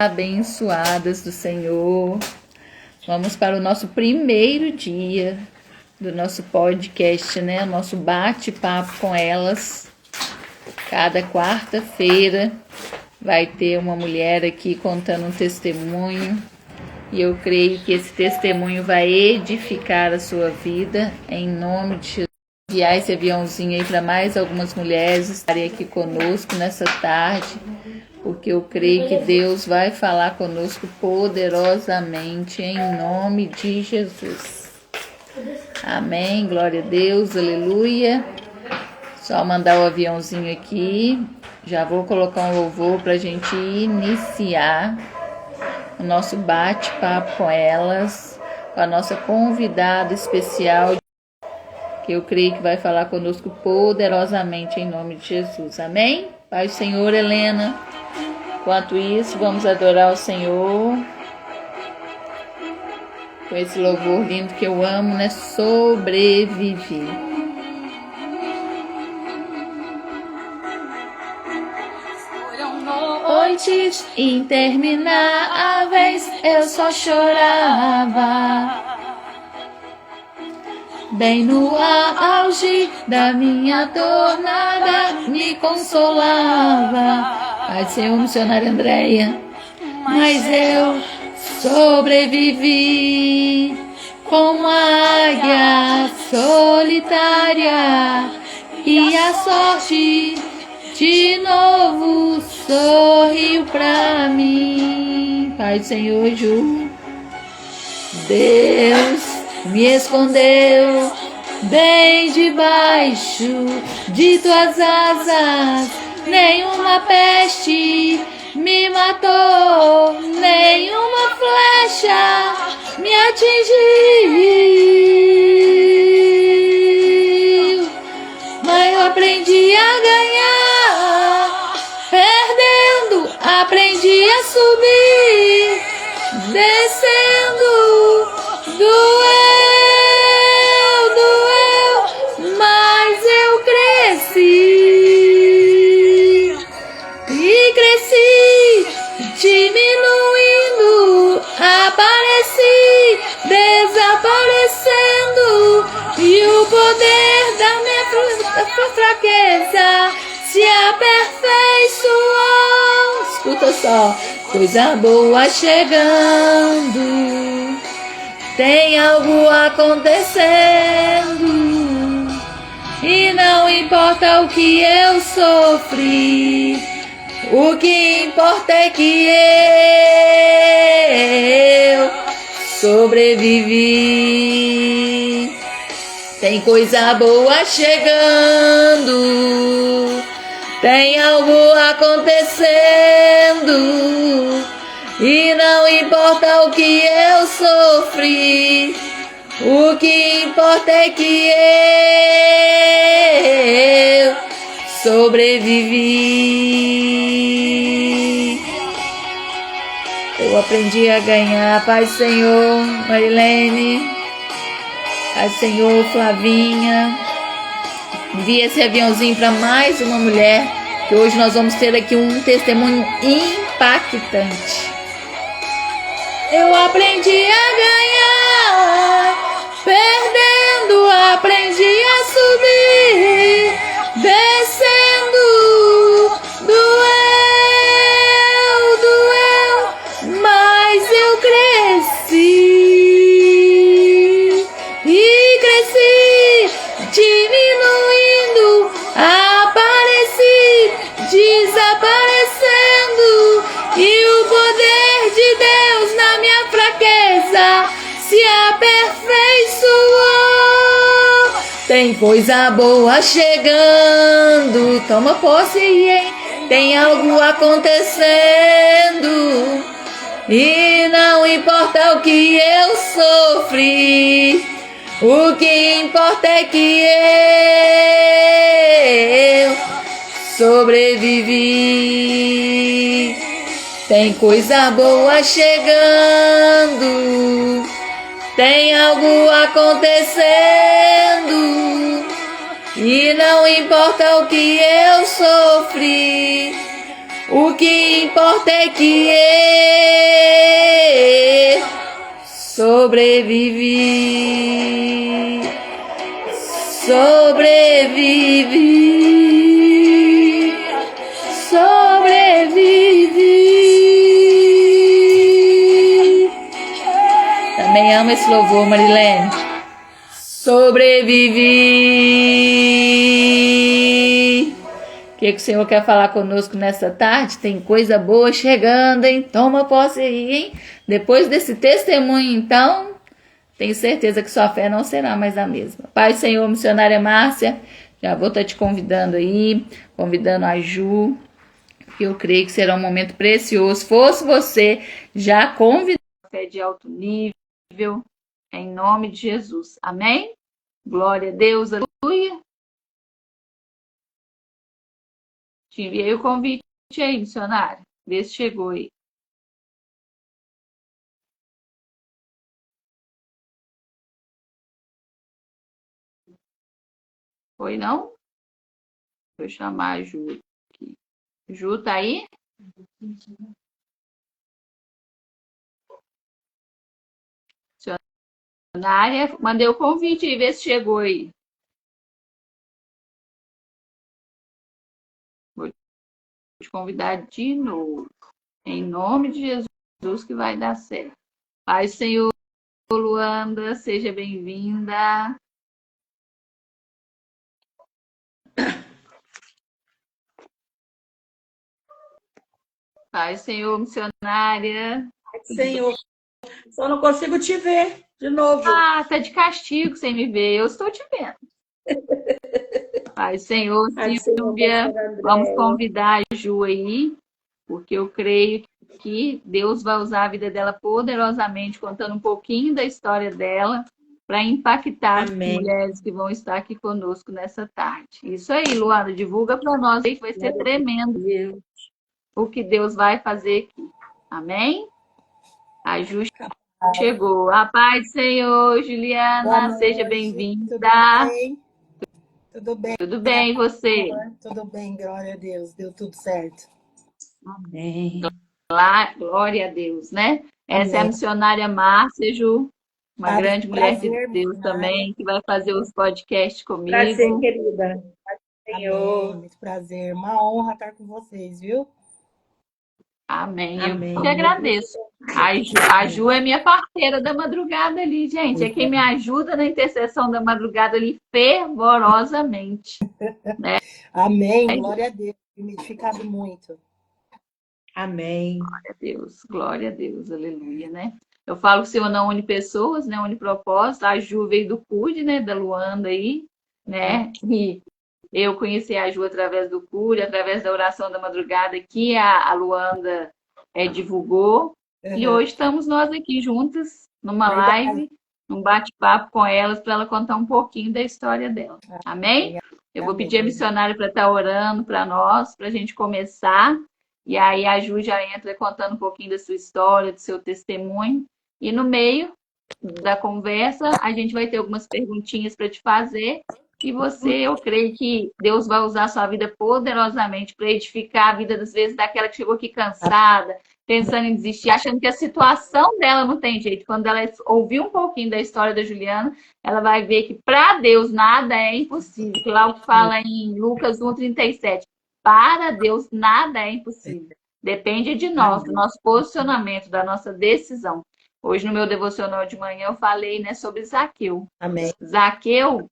Abençoadas do Senhor. Vamos para o nosso primeiro dia do nosso podcast, né? O nosso bate-papo com elas. Cada quarta-feira vai ter uma mulher aqui contando um testemunho. E eu creio que esse testemunho vai edificar a sua vida, em nome de Jesus. Enviar esse aviãozinho aí para mais algumas mulheres estarem aqui conosco nessa tarde, porque eu creio que Deus vai falar conosco poderosamente, em nome de Jesus. Amém, glória a Deus, aleluia. Só mandar o aviãozinho aqui. Já vou colocar um louvor para a gente iniciar o nosso bate-papo com elas, com a nossa convidada especial, que eu creio que vai falar conosco poderosamente em nome de Jesus. Amém? Pai do Senhor, Helena. Enquanto isso, vamos adorar o Senhor com esse louvor lindo que eu amo, né? Sobreviver. Foram noites intermináveis, eu só chorava. Bem no auge da minha dor, nada me consolava. Pai do Senhor, missionária Andréia. Mas eu sobrevivi como a águia solitária, e a sorte de novo sorriu pra mim. Pai do Senhor, Ju. Deus me escondeu bem debaixo de tuas asas, nenhuma peste me matou, nenhuma flecha me atingiu. Mas eu aprendi a ganhar, perdendo, aprendi a subir, descendo, doeu, mas eu cresci, e cresci, diminuindo, apareci, desaparecendo, e o poder da minha fraqueza se aperfeiçoou. Escuta só, coisa boa chegando, tem algo acontecendo, e não importa o que eu sofri, o que importa é que eu sobrevivi. Tem coisa boa chegando, tem algo acontecendo, e não importa o que eu sofri, o que importa é que eu sobrevivi. Eu aprendi a ganhar. Pai Senhor, Marilene. Pai Senhor, Flavinha. Envia esse aviãozinho para mais uma mulher, que hoje nós vamos ter aqui um testemunho impactante. Eu aprendi a ganhar, perdendo, aprendi a subir, descendo, doeu, mas eu cresci, e cresci, diminuindo, apareci, desaparecendo, e o poder de Deus na minha fraqueza se aperfeiçoou. Tem coisa boa chegando, toma posse, hein? Tem algo acontecendo, e não importa o que eu sofri, o que importa é que eu sobrevivi. Tem coisa boa chegando, tem algo acontecendo, e não importa o que eu sofri, o que importa é que sobrevivi, sobrevivi, sobrevivi. Também amo esse louvor, Marilene. Sobrevivi. O que o Senhor quer falar conosco nessa tarde? Tem coisa boa chegando, hein? Toma posse aí, hein? Depois desse testemunho, então, tenho certeza que sua fé não será mais a mesma. Pai, Senhor, missionária Márcia, já vou estar te convidando aí, convidando a Ju, que eu creio que será um momento precioso. Fosse você, já convidar a fé de alto nível, em nome de Jesus. Amém? Glória a Deus, aleluia. Te enviei o convite aí, missionário. Vê se chegou aí. Foi não? Vou chamar a Ju aqui. Ju, tá aí? Missionária, mandei o convite aí, vê se chegou aí. Vou te convidar de novo. Em nome de Jesus que vai dar certo. Pai, Senhor, Luanda, seja bem-vinda. Pai, Senhor, missionária. Senhor, só não consigo te ver de novo. Ah, tá de castigo sem me ver. Eu estou te vendo. Pai, Senhor, Silvia, vamos convidar a Ju aí, porque eu creio que Deus vai usar a vida dela poderosamente, contando um pouquinho da história dela, para impactar Amém. as mulheres que vão estar aqui conosco nessa tarde. Isso aí, Luana, divulga para nós aí, que vai ser tremendo o que Deus vai fazer aqui. Amém? A Ju chegou. A paz do Senhor, Juliana, seja bem-vinda. Tudo bem? Tudo bem, e você? Tudo bem, glória a Deus, deu tudo certo. Amém. Glória a Deus, né? Essa Amém. é a missionária Márcia, Ju, uma grande mulher de prazer, Deus também, que vai fazer os podcasts comigo. Prazer, querida. Senhor. Amém, muito prazer, uma honra estar com vocês, viu? Amém. Amém. Eu que agradeço. A Ju é minha parceira da madrugada ali, gente. É quem me ajuda na intercessão da madrugada ali fervorosamente. Né? Amém. Glória a Deus. Tenho me edificado muito. Amém. Glória a Deus, aleluia, né? Eu falo que o Senhor não une pessoas, né? Une propósito. A Ju veio do CUD, né? Da Luanda aí, né? E eu conheci a Ju através do CUD, através da oração da madrugada que a Luanda divulgou. E hoje estamos nós aqui juntas, numa live, num bate-papo com elas, para ela contar um pouquinho da história dela. Amém? Eu vou pedir a missionária para estar orando para nós, para a gente começar. E aí a Ju já entra contando um pouquinho da sua história, do seu testemunho. E no meio da conversa, a gente vai ter algumas perguntinhas para te fazer. E você, eu creio que Deus vai usar a sua vida poderosamente para edificar a vida, às vezes, daquela que chegou aqui cansada, pensando em desistir, achando que a situação dela não tem jeito. Quando ela ouvir um pouquinho da história da Juliana, ela vai ver que para Deus nada é impossível. Que lá o que fala em Lucas 1,37. Para Deus nada é impossível. Depende de nós, do nosso posicionamento, da nossa decisão. Hoje, no meu devocional de manhã, eu falei, né, sobre Zaqueu. Amém. Zaqueu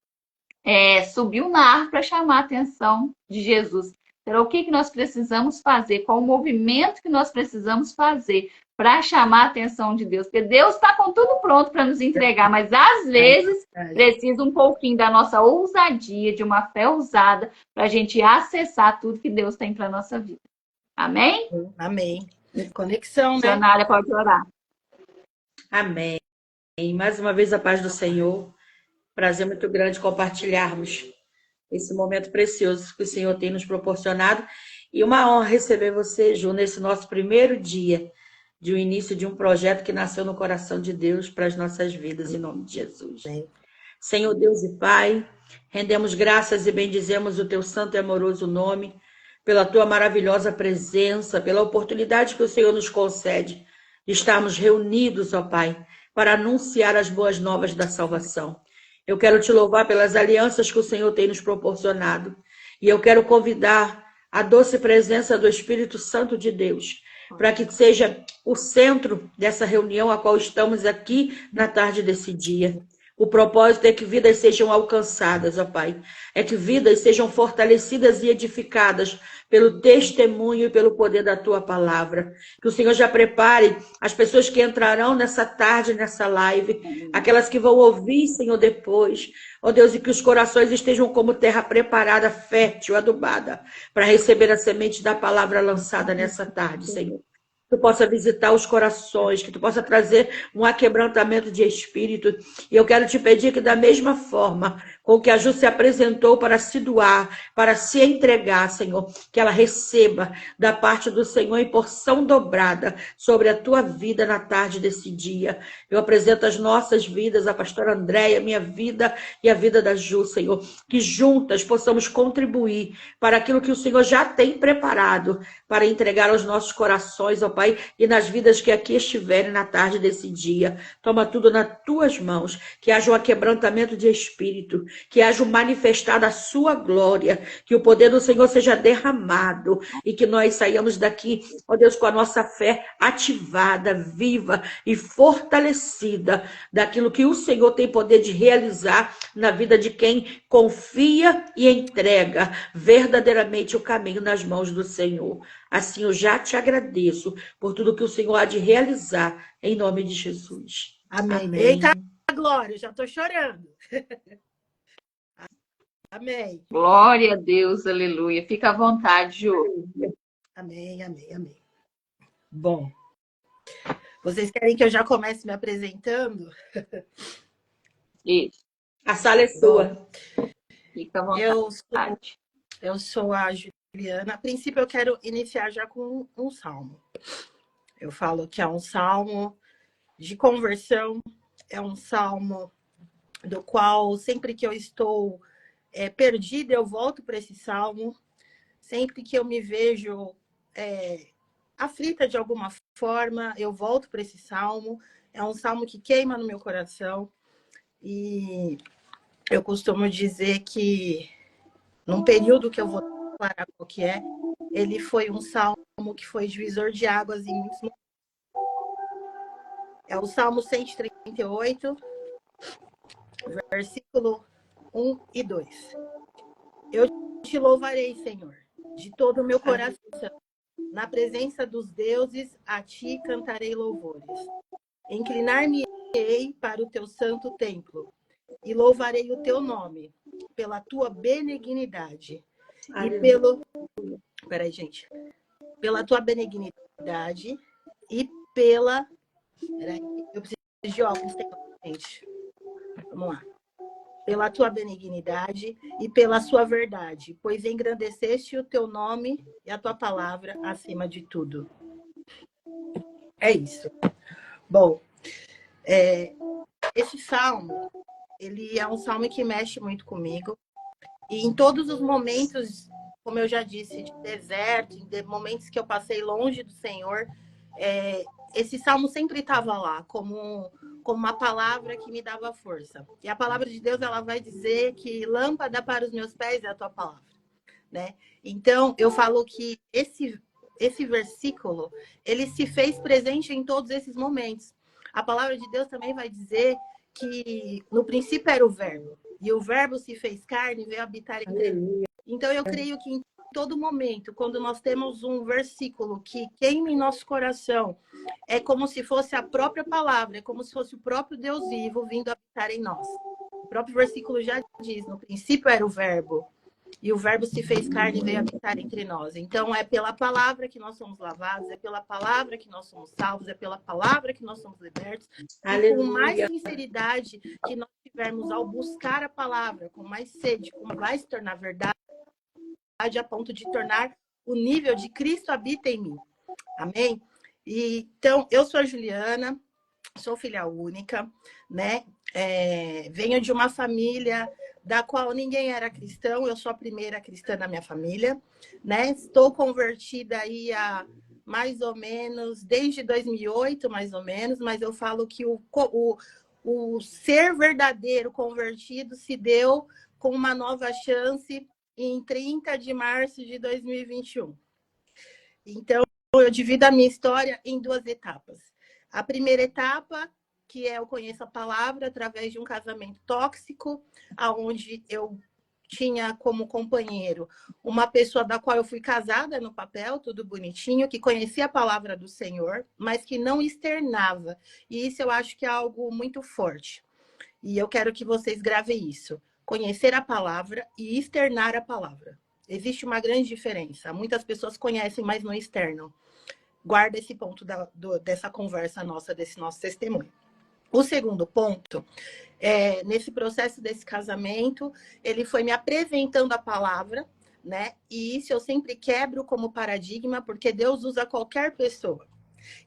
subiu na árvore para chamar a atenção de Jesus. Então, o que nós precisamos fazer? Qual o movimento que nós precisamos fazer para chamar a atenção de Deus? Porque Deus está com tudo pronto para nos entregar, mas às vezes precisa um pouquinho da nossa ousadia, de uma fé ousada, para a gente acessar tudo que Deus tem para a nossa vida. Amém? Amém. Conexão, né? Missionária, pode orar. Amém. Mais uma vez a paz do Senhor. Prazer muito grande compartilharmos esse momento precioso que o Senhor tem nos proporcionado. E uma honra receber você, Ju, nesse nosso primeiro dia de um início de um projeto que nasceu no coração de Deus para as nossas vidas, em nome de Jesus. Amém. Senhor Deus e Pai, rendemos graças e bendizemos o teu santo e amoroso nome, pela tua maravilhosa presença, pela oportunidade que o Senhor nos concede de estarmos reunidos, ó Pai, para anunciar as boas novas da salvação. Eu quero te louvar pelas alianças que o Senhor tem nos proporcionado. E eu quero convidar a doce presença do Espírito Santo de Deus, para que seja o centro dessa reunião a qual estamos aqui na tarde desse dia. O propósito é que vidas sejam alcançadas, ó Pai. É que vidas sejam fortalecidas e edificadas pelo testemunho e pelo poder da Tua palavra. Que o Senhor já prepare as pessoas que entrarão nessa tarde, nessa live, aquelas que vão ouvir, Senhor, depois. Ó Deus, e que os corações estejam como terra preparada, fértil, adubada, para receber a semente da palavra lançada nessa tarde, Senhor. Que tu possa visitar os corações, que tu possa trazer um aquebrantamento de espírito. E eu quero te pedir que da mesma forma com que a Ju se apresentou para se doar, para se entregar, Senhor, que ela receba da parte do Senhor em porção dobrada sobre a tua vida na tarde desse dia. Eu apresento as nossas vidas, a pastora Andréia, minha vida e a vida da Ju, Senhor, que juntas possamos contribuir para aquilo que o Senhor já tem preparado para entregar aos nossos corações, ó Pai, e nas vidas que aqui estiverem na tarde desse dia. Toma tudo nas tuas mãos, que haja um quebrantamento de espírito, que haja manifestada a sua glória, que o poder do Senhor seja derramado e que nós saiamos daqui, ó Deus, com a nossa fé ativada, viva e fortalecida daquilo que o Senhor tem poder de realizar na vida de quem confia e entrega verdadeiramente o caminho nas mãos do Senhor. Assim eu já te agradeço por tudo que o Senhor há de realizar em nome de Jesus. Amém. Amém. Eita, glória, já estou chorando. Amém. Glória a Deus, aleluia. Fica à vontade, Ju. Amém, amém, amém. Bom, vocês querem que eu já comece me apresentando? Isso. A sala é sua. Fica à Eu vontade. sou a Juliana. A princípio, eu quero iniciar já com um salmo. Eu falo que é um salmo de conversão, é um salmo do qual, sempre que eu estou perdida, eu volto para esse salmo. Sempre que eu me vejo aflita de alguma forma, eu volto para esse salmo. É um salmo que queima no meu coração. E eu costumo dizer que, num período que eu vou declarar qual que é, ele foi um salmo que foi divisor de águas em muitos momentos. É o Salmo 138, versículo 1 e 2. Eu te louvarei, Senhor, de todo o meu coração. Na presença dos deuses, a ti cantarei louvores. Inclinar-me-ei para o teu santo templo e louvarei o teu nome pela tua benignidade Peraí, gente. Pela tua benignidade e pela... Peraí, eu preciso de óculos, gente. Vamos lá. Pela tua benignidade e pela sua verdade, pois engrandeceste o teu nome e a tua palavra acima de tudo. É isso. Bom, esse salmo, ele é um salmo que mexe muito comigo. E em todos os momentos, como eu já disse, de deserto, em momentos que eu passei longe do Senhor, esse salmo sempre estava lá, como uma palavra que me dava força. E a palavra de Deus, ela vai dizer que lâmpada para os meus pés é a tua palavra, né? Então, eu falo que esse versículo, ele se fez presente em todos esses momentos. A palavra de Deus também vai dizer que no princípio era o verbo, e o verbo se fez carne e veio habitar entre nós. Então, eu creio que em todo momento, quando nós temos um versículo que queima em nosso coração, é como se fosse a própria palavra, é como se fosse o próprio Deus vivo vindo habitar em nós. O próprio versículo já diz, no princípio era o verbo, e o verbo se fez carne e veio habitar entre nós. Então, é pela palavra que nós somos lavados, é pela palavra que nós somos salvos, é pela palavra que nós somos libertos. E com mais sinceridade que nós tivermos ao buscar a palavra, com mais sede, como vai se tornar verdade, a ponto de tornar o nível de Cristo habita em mim. Amém? Então, eu sou a Juliana, sou filha única, né? Venho de uma família da qual ninguém era cristão, eu sou a primeira cristã da minha família, né? Estou convertida aí há mais ou menos, desde 2008, mais ou menos, mas eu falo que o ser verdadeiro convertido se deu com uma nova chance em 30 de março de 2021. Então, eu divido a minha história em duas etapas. A primeira etapa, que é eu conheço a palavra através de um casamento tóxico, onde eu tinha como companheiro uma pessoa da qual eu fui casada no papel, tudo bonitinho, que conhecia a palavra do Senhor, mas que não externava. E isso eu acho que é algo muito forte. E eu quero que vocês gravem isso. Conhecer a palavra e externar a palavra. Existe uma grande diferença. Muitas pessoas conhecem, mas não externam. Guarda esse ponto dessa conversa nossa, desse nosso testemunho. O segundo ponto, nesse processo desse casamento, ele foi me apresentando a palavra, né? E isso eu sempre quebro como paradigma, porque Deus usa qualquer pessoa.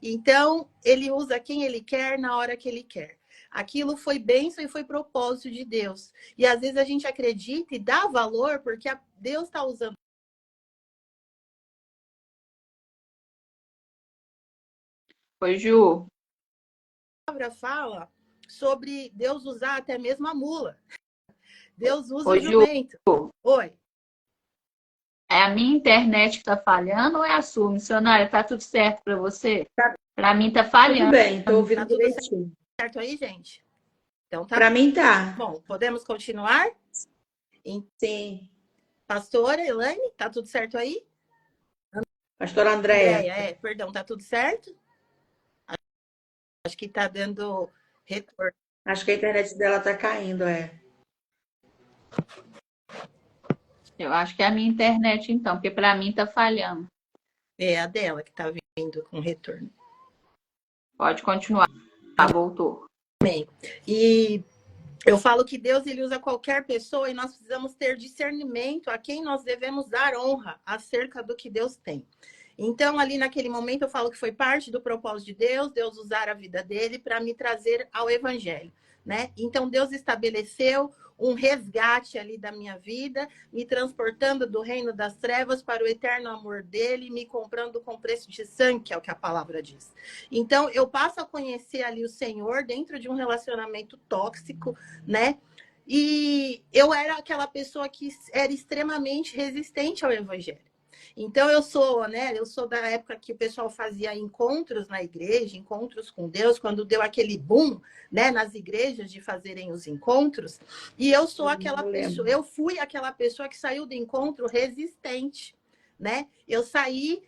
Então, ele usa quem ele quer, na hora que ele quer. Aquilo foi bênção e foi propósito de Deus. E às vezes a gente acredita e dá valor porque Deus está usando. Oi, Ju. A palavra fala sobre Deus usar até mesmo a mula. Deus usa Oi, o jumento. Ju. Oi. É a minha internet que tá falhando ou é a sua, missionária? Tá tudo certo para você? Para mim tá Tudo falhando. bem, tô ouvindo Tá tudo direitinho. certo aí, gente? Então tá Para mim tá. bom. Podemos continuar? Sim. Pastora Elaine, tá tudo certo aí? Pastora Andréia. Andréia, perdão, tá tudo certo? Acho que tá dando retorno. Acho que a internet dela tá caindo, Eu acho que é a minha internet, então, porque para mim tá falhando. É a dela que tá vindo com retorno. Pode continuar. Voltou. E eu falo que Deus ele usa qualquer pessoa e nós precisamos ter discernimento a quem nós devemos dar honra acerca do que Deus tem. Então, ali naquele momento, eu falo que foi parte do propósito de Deus, Deus usar a vida dele para me trazer ao evangelho, né? Então, Deus estabeleceu um resgate ali da minha vida, me transportando do reino das trevas para o eterno amor dele, me comprando com preço de sangue, que é o que a palavra diz. Então, eu passo a conhecer ali o Senhor dentro de um relacionamento tóxico, né? E eu era aquela pessoa que era extremamente resistente ao evangelho. Então eu sou da época que o pessoal fazia encontros na igreja, encontros com Deus, quando deu aquele boom, né, nas igrejas de fazerem os encontros, e eu sou aquela pessoa, eu fui aquela pessoa que saiu do encontro resistente, né? Eu saí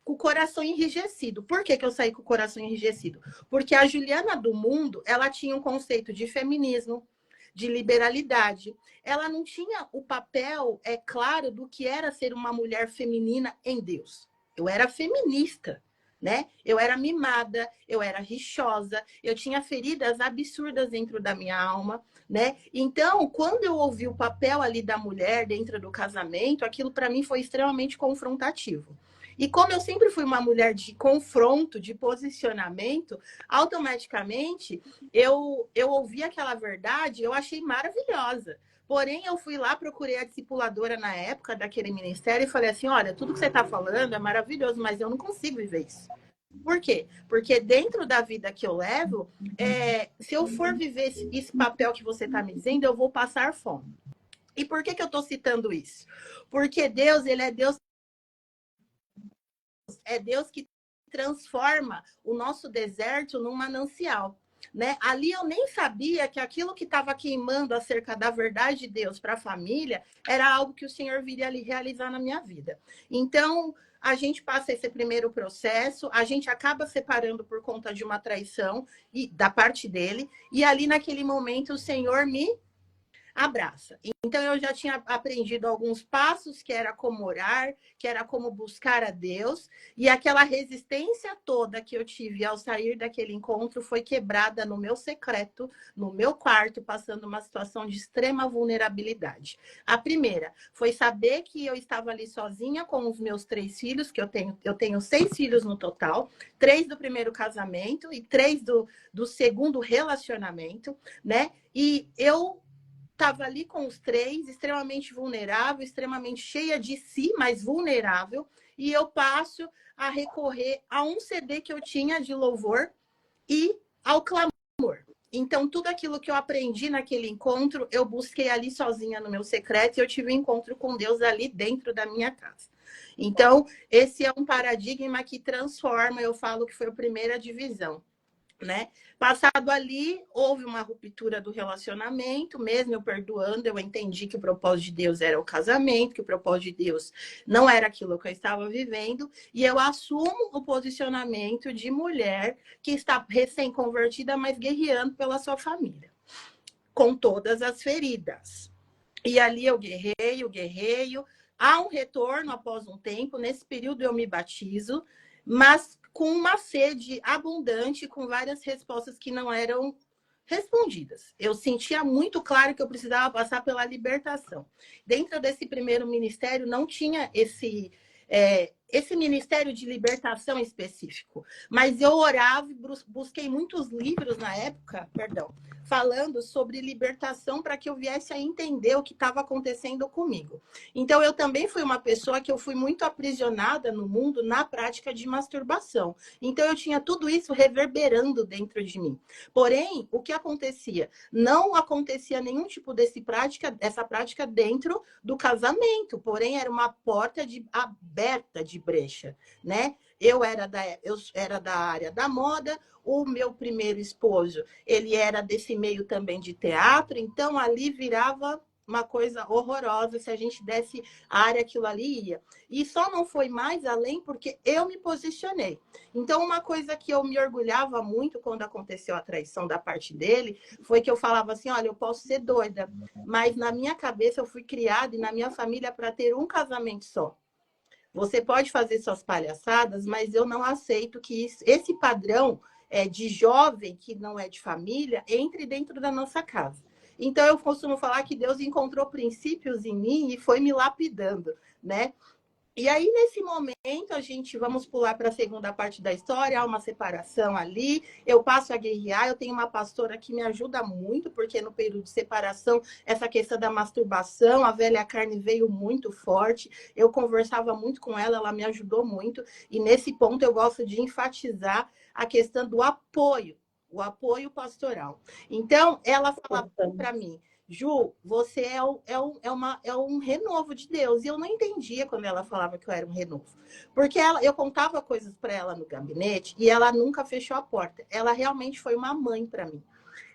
com o coração enrijecido. Por que eu saí com o coração enrijecido? Porque a Juliana do mundo, ela tinha um conceito de feminismo, de liberalidade. Ela não tinha o papel, claro, do que era ser uma mulher feminina em Deus. Eu era feminista, né? Eu era mimada, eu era rixosa, eu tinha feridas absurdas dentro da minha alma, né? Então, quando eu ouvi o papel ali da mulher dentro do casamento, aquilo para mim foi extremamente confrontativo. E como eu sempre fui uma mulher de confronto, de posicionamento, automaticamente eu ouvi aquela verdade, eu achei maravilhosa. Porém, eu fui lá, procurei a discipuladora na época daquele ministério e falei assim, olha, tudo que você está falando é maravilhoso, mas eu não consigo viver isso. Por quê? Porque dentro da vida que eu levo, se eu for viver esse papel que você está me dizendo, eu vou passar fome. E por que eu estou citando isso? Porque Deus, ele é Deus que transforma o nosso deserto num manancial. Né? Ali eu nem sabia que aquilo que estava queimando acerca da verdade de Deus para a família era algo que o Senhor viria ali realizar na minha vida. Então, a gente passa esse primeiro processo, a gente acaba separando por conta de uma traição da parte dele, e ali naquele momento o Senhor me abraça. Então, eu já tinha aprendido alguns passos, que era como orar, que era como buscar a Deus, e aquela resistência toda que eu tive ao sair daquele encontro foi quebrada no meu secreto, no meu quarto, passando uma situação de extrema vulnerabilidade. A primeira foi saber que eu estava ali sozinha com os meus 3 filhos, que eu tenho 6 filhos no total, 3 do primeiro casamento e 3 do segundo relacionamento, né? E eu estava ali com os três, extremamente vulnerável, extremamente cheia de si, mas vulnerável, e eu passo a recorrer a um CD que eu tinha de louvor e ao clamor. Então, tudo aquilo que eu aprendi naquele encontro, eu busquei ali sozinha no meu secreto e eu tive um encontro com Deus ali dentro da minha casa. Então, esse é um paradigma que transforma, eu falo que foi a primeira divisão, né? Passado ali, houve uma ruptura do relacionamento, mesmo eu perdoando, eu entendi que o propósito de Deus era o casamento, que o propósito de Deus não era aquilo que eu estava vivendo, e eu assumo o posicionamento de mulher que está recém-convertida, mas guerreando pela sua família, com todas as feridas. E ali eu guerreio. Há um retorno após um tempo. Nesse período eu me batizo, mas com uma sede abundante, com várias respostas que não eram respondidas. Eu sentia muito claro que eu precisava passar pela libertação. Dentro desse primeiro ministério não tinha esse ministério de libertação específico, mas eu orava e busquei muitos livros na época, falando sobre libertação para que eu viesse a entender o que estava acontecendo comigo. Então, eu também fui uma pessoa que eu fui muito aprisionada no mundo na prática de masturbação. Então, eu tinha tudo isso reverberando dentro de mim. Porém, o que acontecia? Não acontecia nenhum tipo dessa prática dentro do casamento. Porém, era uma porta aberta de brecha, né? Eu era da área da moda, o meu primeiro esposo, ele era desse meio também de teatro, então ali virava uma coisa horrorosa, se a gente desse a área, aquilo ali ia. E só não foi mais além porque eu me posicionei. Então, uma coisa que eu me orgulhava muito quando aconteceu a traição da parte dele, foi que eu falava assim, olha, eu posso ser doida, mas na minha cabeça eu fui criada e na minha família para ter um casamento só. Você pode fazer suas palhaçadas, mas eu não aceito que esse padrão de jovem que não é de família entre dentro da nossa casa. Então, eu costumo falar que Deus encontrou princípios em mim e foi me lapidando, né? E aí, nesse momento, vamos pular para a segunda parte da história, há uma separação ali, eu passo a guerrear, eu tenho uma pastora que me ajuda muito, porque no período de separação, essa questão da masturbação, a velha carne veio muito forte, eu conversava muito com ela, ela me ajudou muito, e nesse ponto eu gosto de enfatizar a questão do apoio, o apoio pastoral. Então, ela falava para mim, Ju, você é um renovo de Deus. E eu não entendia quando ela falava que eu era um renovo. Porque eu contava coisas para ela no gabinete e ela nunca fechou a porta. Ela realmente foi uma mãe para mim.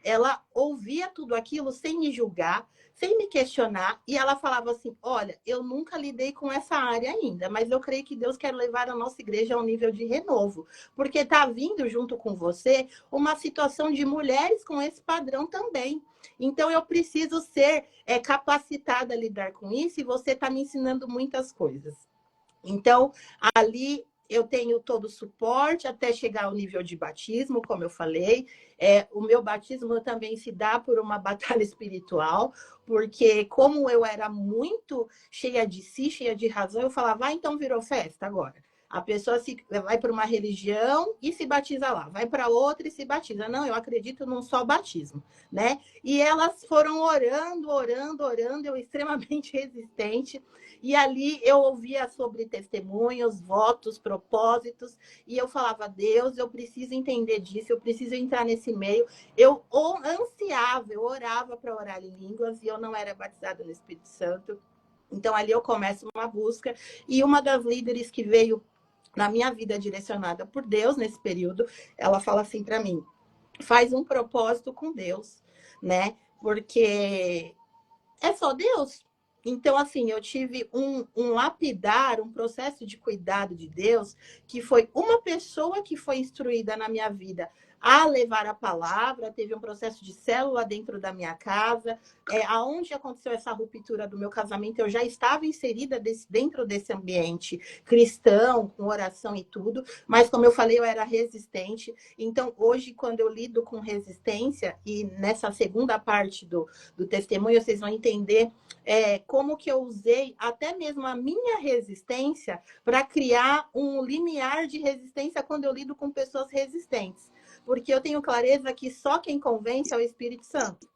Ela ouvia tudo aquilo sem me julgar, sem me questionar. E ela falava assim, olha, eu nunca lidei com essa área ainda, mas eu creio que Deus quer levar a nossa igreja a um nível de renovo. Porque está vindo junto com você uma situação de mulheres com esse padrão também. Então, eu preciso ser capacitada a lidar com isso e você está me ensinando muitas coisas. Então, ali eu tenho todo o suporte até chegar ao nível de batismo, como eu falei. O meu batismo também se dá por uma batalha espiritual, porque como eu era muito cheia de si, cheia de razão, eu falava, então virou festa agora. A pessoa vai para uma religião e se batiza lá, vai para outra e se batiza. Não, eu acredito num só batismo, né? E elas foram orando, eu extremamente resistente. E ali eu ouvia sobre testemunhos, votos, propósitos, e eu falava, Deus, eu preciso entender disso, eu preciso entrar nesse meio. Eu ansiava, eu orava para orar em línguas, e eu não era batizada no Espírito Santo. Então ali eu começo uma busca, e uma das líderes que veio na minha vida direcionada por Deus nesse período, ela fala assim para mim, faz um propósito com Deus, né? Porque é só Deus. Então, assim, eu tive um lapidar, um processo de cuidado de Deus, que foi uma pessoa que foi instruída na minha vida a levar a palavra, teve um processo de célula dentro da minha casa, aonde aconteceu essa ruptura do meu casamento, eu já estava inserida dentro desse ambiente cristão, com oração e tudo, mas como eu falei, eu era resistente. Então, hoje, quando eu lido com resistência, e nessa segunda parte do testemunho, vocês vão entender como que eu usei até mesmo a minha resistência para criar um limiar de resistência quando eu lido com pessoas resistentes. Porque eu tenho clareza que só quem convence é o Espírito Santo.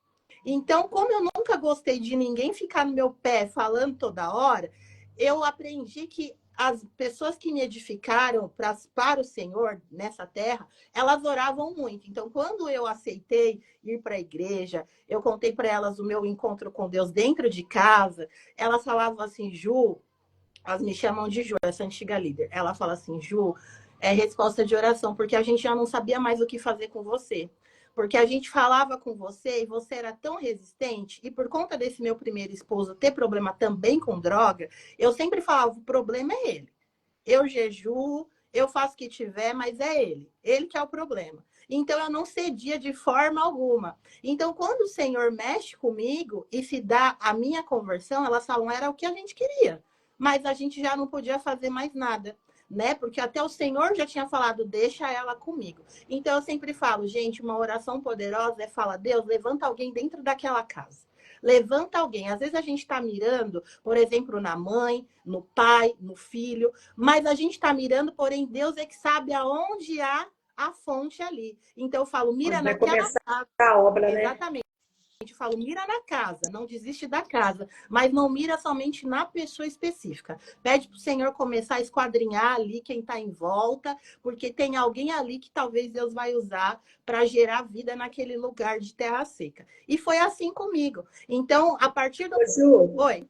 Então, como eu nunca gostei de ninguém ficar no meu pé falando toda hora, eu aprendi que as pessoas que me edificaram para o Senhor nessa terra, elas oravam muito. Então, quando eu aceitei ir para a igreja, eu contei para elas o meu encontro com Deus dentro de casa, elas falavam assim, Ju, elas me chamam de Ju, essa antiga líder. Ela fala assim, Ju, é resposta de oração, porque a gente já não sabia mais o que fazer com você. Porque a gente falava com você e você era tão resistente, e por conta desse meu primeiro esposo ter problema também com droga, eu sempre falava, o problema é ele. Eu jejuo, eu faço o que tiver, mas é ele. Ele que é o problema. Então, eu não cedia de forma alguma. Então, quando o Senhor mexe comigo e se dá a minha conversão, elas falam, era o que a gente queria. Mas a gente já não podia fazer mais nada, né? Porque até o Senhor já tinha falado, deixa ela comigo. Então, eu sempre falo, gente, uma oração poderosa é falar, Deus, levanta alguém dentro daquela casa. Levanta alguém. Às vezes a gente está mirando, por exemplo, na mãe, no pai, no filho, mas a gente está mirando, porém, Deus é que sabe aonde há a fonte ali. Então, eu falo, mira Onde vai naquela começar casa. a obra, né? Exatamente. Eu falo, mira na casa, não desiste da casa, mas não mira somente na pessoa específica. Pede para o Senhor começar a esquadrinhar ali quem está em volta, porque tem alguém ali que talvez Deus vai usar para gerar vida naquele lugar de terra seca. E foi assim comigo. Então, a partir do... Ô, Ju, Oi.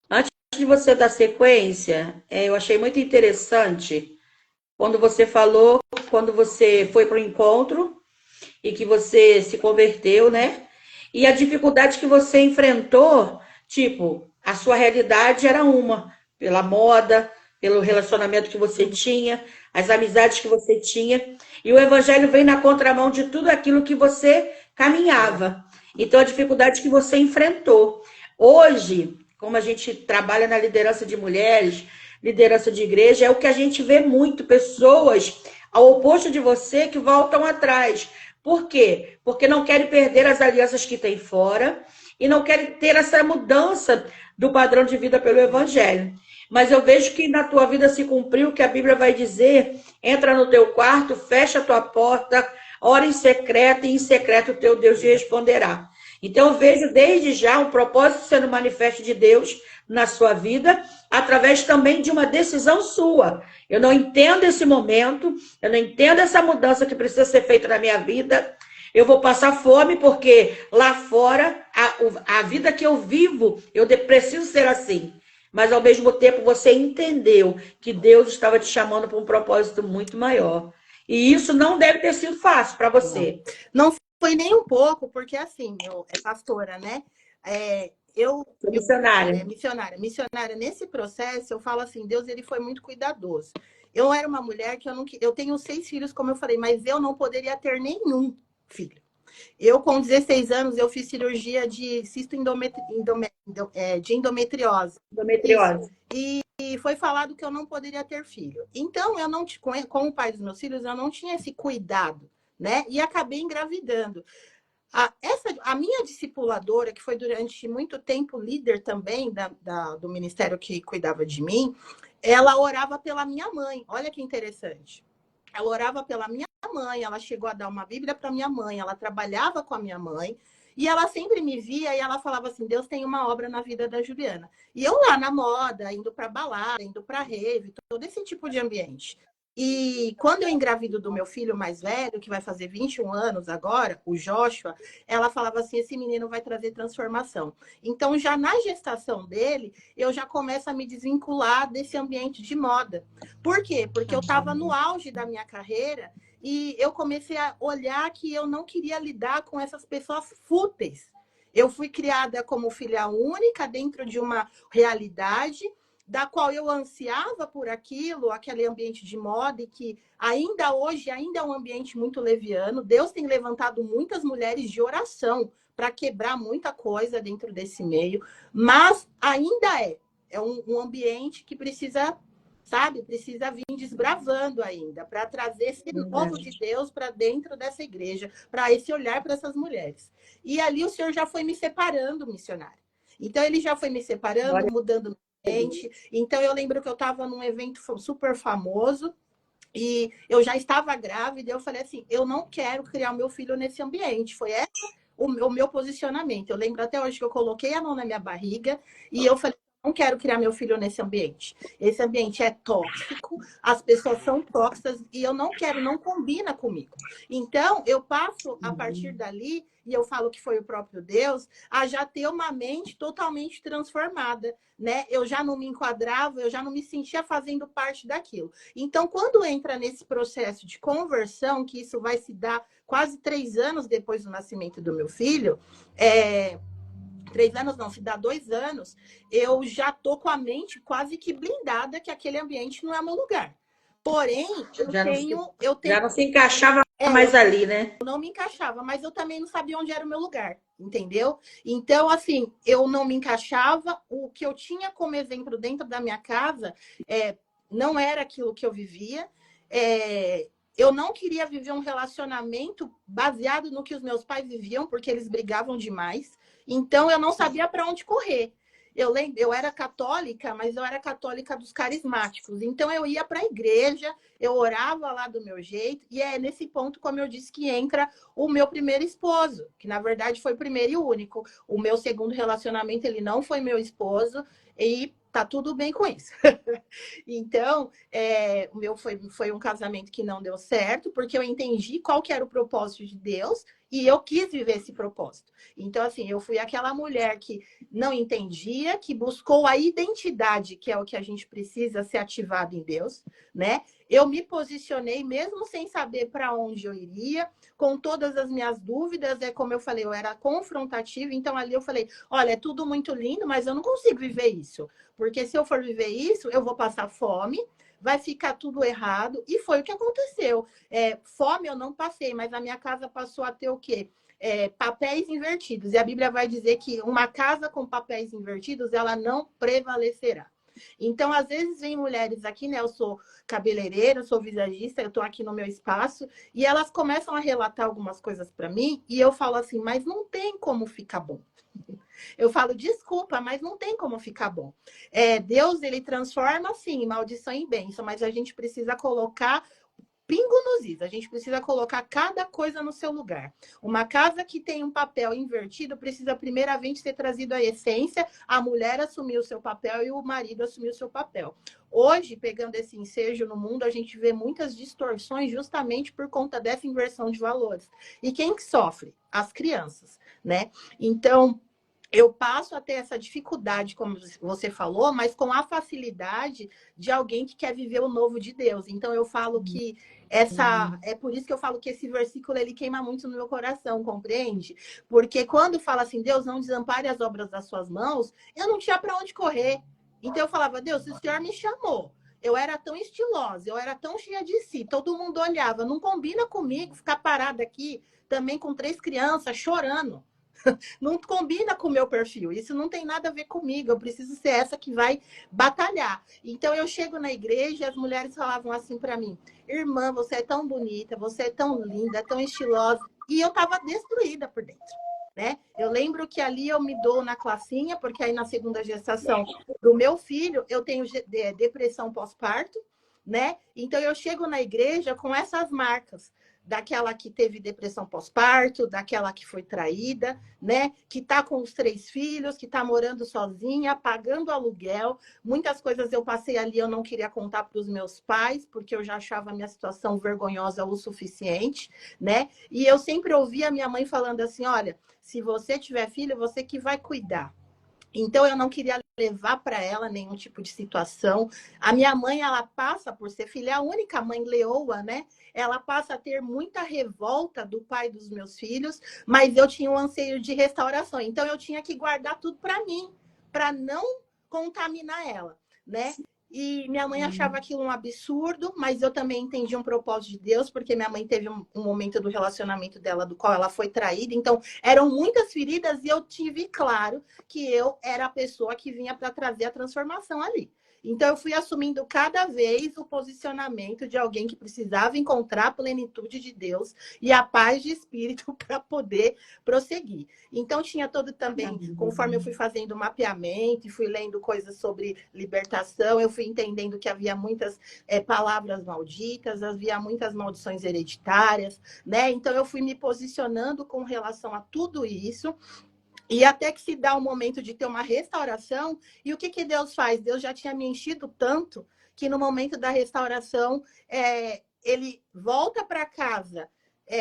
antes de você dar sequência, eu achei muito interessante quando você falou, quando você foi para o encontro e que você se converteu, né? E a dificuldade que você enfrentou, tipo, a sua realidade era uma, pela moda, pelo relacionamento que você tinha, as amizades que você tinha, e o evangelho vem na contramão de tudo aquilo que você caminhava. Então, a dificuldade que você enfrentou. Hoje, como a gente trabalha na liderança de mulheres, liderança de igreja, é o que a gente vê muito, pessoas ao oposto de você que voltam atrás. Por quê? Porque não querem perder as alianças que tem fora e não querem ter essa mudança do padrão de vida pelo evangelho. Mas eu vejo que na tua vida se cumpriu o que a Bíblia vai dizer, entra no teu quarto, fecha a tua porta, ora em secreto e em secreto o teu Deus te responderá. Então eu vejo desde já um propósito sendo manifesto de Deus na sua vida, através também de uma decisão sua. Eu não entendo esse momento, eu não entendo essa mudança que precisa ser feita na minha vida. Eu vou passar fome porque lá fora, a vida que eu vivo, eu preciso ser assim. Mas ao mesmo tempo você entendeu que Deus estava te chamando para um propósito muito maior. E isso não deve ter sido fácil para você. Não foi nem um pouco, porque assim, é pastora, né? Missionária. Missionária. Nesse processo, eu falo assim, Deus, ele foi muito cuidadoso. Eu era uma mulher que eu tenho 6 filhos, como eu falei, mas eu não poderia ter nenhum filho. Eu, com 16 anos, eu fiz cirurgia de cisto de endometriose. Endometriose. E foi falado que eu não poderia ter filho. Então, eu não com o pai dos meus filhos, eu não tinha esse cuidado, né? E acabei engravidando. A minha discipuladora, que foi durante muito tempo líder também do ministério que cuidava de mim, ela orava pela minha mãe. Olha que interessante. Ela orava pela minha mãe, ela chegou a dar uma Bíblia para minha mãe, ela trabalhava com a minha mãe, e ela sempre me via e ela falava assim, Deus tem uma obra na vida da Juliana. E eu lá na moda, indo para balada, indo para rave, todo esse tipo de ambiente. E quando eu engravido do meu filho mais velho, que vai fazer 21 anos agora, o Joshua, ela falava assim, esse menino vai trazer transformação. Então, já na gestação dele, eu já começo a me desvincular desse ambiente de moda. Por quê? Porque eu estava no auge da minha carreira e eu comecei a olhar que eu não queria lidar com essas pessoas fúteis. Eu fui criada como filha única dentro de uma realidade da qual eu ansiava por aquele ambiente de moda, e que ainda hoje ainda é um ambiente muito leviano. Deus tem levantado muitas mulheres de oração para quebrar muita coisa dentro desse meio, mas ainda é um ambiente que precisa, sabe, precisa vir desbravando ainda, para trazer esse novo de Deus para dentro dessa igreja, para esse olhar para essas mulheres. E ali o Senhor já foi me separando, missionário. Então, ele já foi me separando, mudando. Então, eu lembro que eu estava num evento super famoso e eu já estava grávida. E eu falei assim: eu não quero criar o meu filho nesse ambiente. Foi esse o meu posicionamento. Eu lembro até hoje que eu coloquei a mão na minha barriga e eu falei, não quero criar meu filho nesse ambiente. Esse ambiente é tóxico, as pessoas são tóxicas e eu não quero, não combina comigo. Então, eu passo a partir dali, e eu falo que foi o próprio Deus, a já ter uma mente totalmente transformada, né? Eu já não me enquadrava, eu já não me sentia fazendo parte daquilo. Então, quando entra nesse processo de conversão, que isso vai se dar quase 3 anos depois do nascimento do meu filho, 3 anos não, se dá 2 anos, eu já tô com a mente quase que blindada que aquele ambiente não é meu lugar. Porém, Já não se encaixava mais ali, né? eu não me encaixava, mas eu também não sabia onde era o meu lugar, entendeu? Então, assim, eu não me encaixava. O que eu tinha como exemplo dentro da minha casa não era aquilo que eu vivia. Eu não queria viver um relacionamento baseado no que os meus pais viviam, porque eles brigavam demais. Então, eu não sabia para onde correr. Eu era católica, mas eu era católica dos carismáticos. Então, eu ia para a igreja, eu orava lá do meu jeito. E é nesse ponto, como eu disse, que entra o meu primeiro esposo, que na verdade foi o primeiro e único. O meu segundo relacionamento, ele não foi meu esposo. E tá tudo bem com isso. Então, o meu foi um casamento que não deu certo, porque eu entendi qual que era o propósito de Deus e eu quis viver esse propósito. Então, assim, eu fui aquela mulher que não entendia, que buscou a identidade, que é o que a gente precisa ser ativado em Deus, né? Eu me posicionei, mesmo sem saber para onde eu iria, com todas as minhas dúvidas, como eu falei, eu era confrontativa, então ali eu falei, olha, é tudo muito lindo, mas eu não consigo viver isso, porque se eu for viver isso, eu vou passar fome, vai ficar tudo errado, e foi o que aconteceu. Fome eu não passei, mas a minha casa passou a ter o quê? Papéis invertidos, e a Bíblia vai dizer que uma casa com papéis invertidos, ela não prevalecerá. Então, às vezes, vem mulheres aqui, né? Eu sou cabeleireira, eu sou visagista, eu tô aqui no meu espaço, e elas começam a relatar algumas coisas para mim, e eu falo assim, mas não tem como ficar bom. Eu falo, desculpa, mas não tem como ficar bom. Deus, ele transforma, sim, maldição em bênção, mas a gente precisa colocar pingo nos is. A gente precisa colocar cada coisa no seu lugar. Uma casa que tem um papel invertido precisa primeiramente ser trazido à essência, a mulher assumir o seu papel e o marido assumir o seu papel. Hoje, pegando esse ensejo no mundo, a gente vê muitas distorções justamente por conta dessa inversão de valores. E quem que sofre? As crianças, né? Então, eu passo a ter essa dificuldade, como você falou, mas com a facilidade de alguém que quer viver o novo de Deus. Então, eu falo que é por isso que eu falo que esse versículo ele queima muito no meu coração, compreende? Porque quando fala assim, Deus não desampare as obras das suas mãos, eu não tinha para onde correr. Então, eu falava, Deus, se o Senhor me chamou, eu era tão estilosa, eu era tão cheia de si, todo mundo olhava, não combina comigo ficar parada aqui também com 3 crianças chorando. Não combina com o meu perfil. Isso não tem nada a ver comigo. Eu preciso ser essa que vai batalhar. Então, eu chego na igreja e as mulheres falavam assim para mim, irmã, você é tão bonita, você é tão linda, tão estilosa. E eu estava destruída por dentro, né? Eu lembro que ali eu me dou na classinha, porque aí na segunda gestação do meu filho, eu tenho depressão pós-parto, né? Então, eu chego na igreja com essas marcas. Daquela que teve depressão pós-parto, daquela que foi traída, né? Que está com os 3 filhos, que está morando sozinha, pagando aluguel. Muitas coisas eu passei ali, eu não queria contar para os meus pais, porque eu já achava a minha situação vergonhosa o suficiente, né? E eu sempre ouvia a minha mãe falando assim, olha, se você tiver filho, você que vai cuidar. Então, eu não queria levar para ela nenhum tipo de situação. A minha mãe, ela passa por ser filha única, mãe leoa, né? Ela passa a ter muita revolta do pai dos meus filhos, mas eu tinha um anseio de restauração. Então, eu tinha que guardar tudo para mim, para não contaminar ela, né? E minha mãe achava aquilo um absurdo, mas eu também entendi um propósito de Deus, porque minha mãe teve um momento do relacionamento dela do qual ela foi traída. Então, eram muitas feridas e eu tive claro que eu era a pessoa que vinha para trazer a transformação ali. Então, eu fui assumindo cada vez o posicionamento de alguém que precisava encontrar a plenitude de Deus e a paz de espírito para poder prosseguir. Então, tinha todo também, conforme eu fui fazendo mapeamento e fui lendo coisas sobre libertação, eu fui entendendo que havia muitas palavras malditas, havia muitas maldições hereditárias, né? Então, eu fui me posicionando com relação a tudo isso. E até que se dá o momento de ter uma restauração, e o que Deus faz? Deus já tinha me enchido tanto que no momento da restauração, ele volta para casa.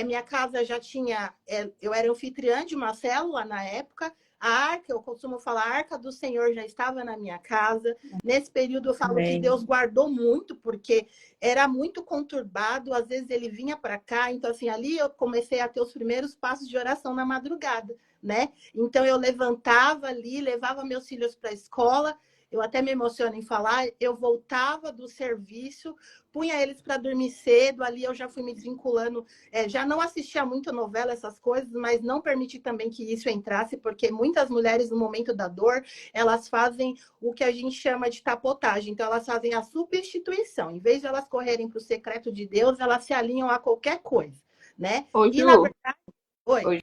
Minha casa já tinha... eu era anfitriã de uma célula na época. A arca, eu costumo falar, a arca do Senhor já estava na minha casa. Nesse período eu falo que Deus guardou muito, porque era muito conturbado. Às vezes ele vinha para cá. Então, assim, ali eu comecei a ter os primeiros passos de oração na madrugada, né? Então eu levantava ali, levava meus filhos para a escola, eu até me emociono em falar, eu voltava do serviço, punha eles para dormir cedo, ali eu já fui me desvinculando, já não assistia muito novela, essas coisas, mas não permiti também que isso entrasse, porque muitas mulheres no momento da dor, elas fazem o que a gente chama de tapotagem, então elas fazem a substituição, em vez de elas correrem para o secreto de Deus, elas se alinham a qualquer coisa, né? Ô, E na Ju, verdade... Oi. Oi.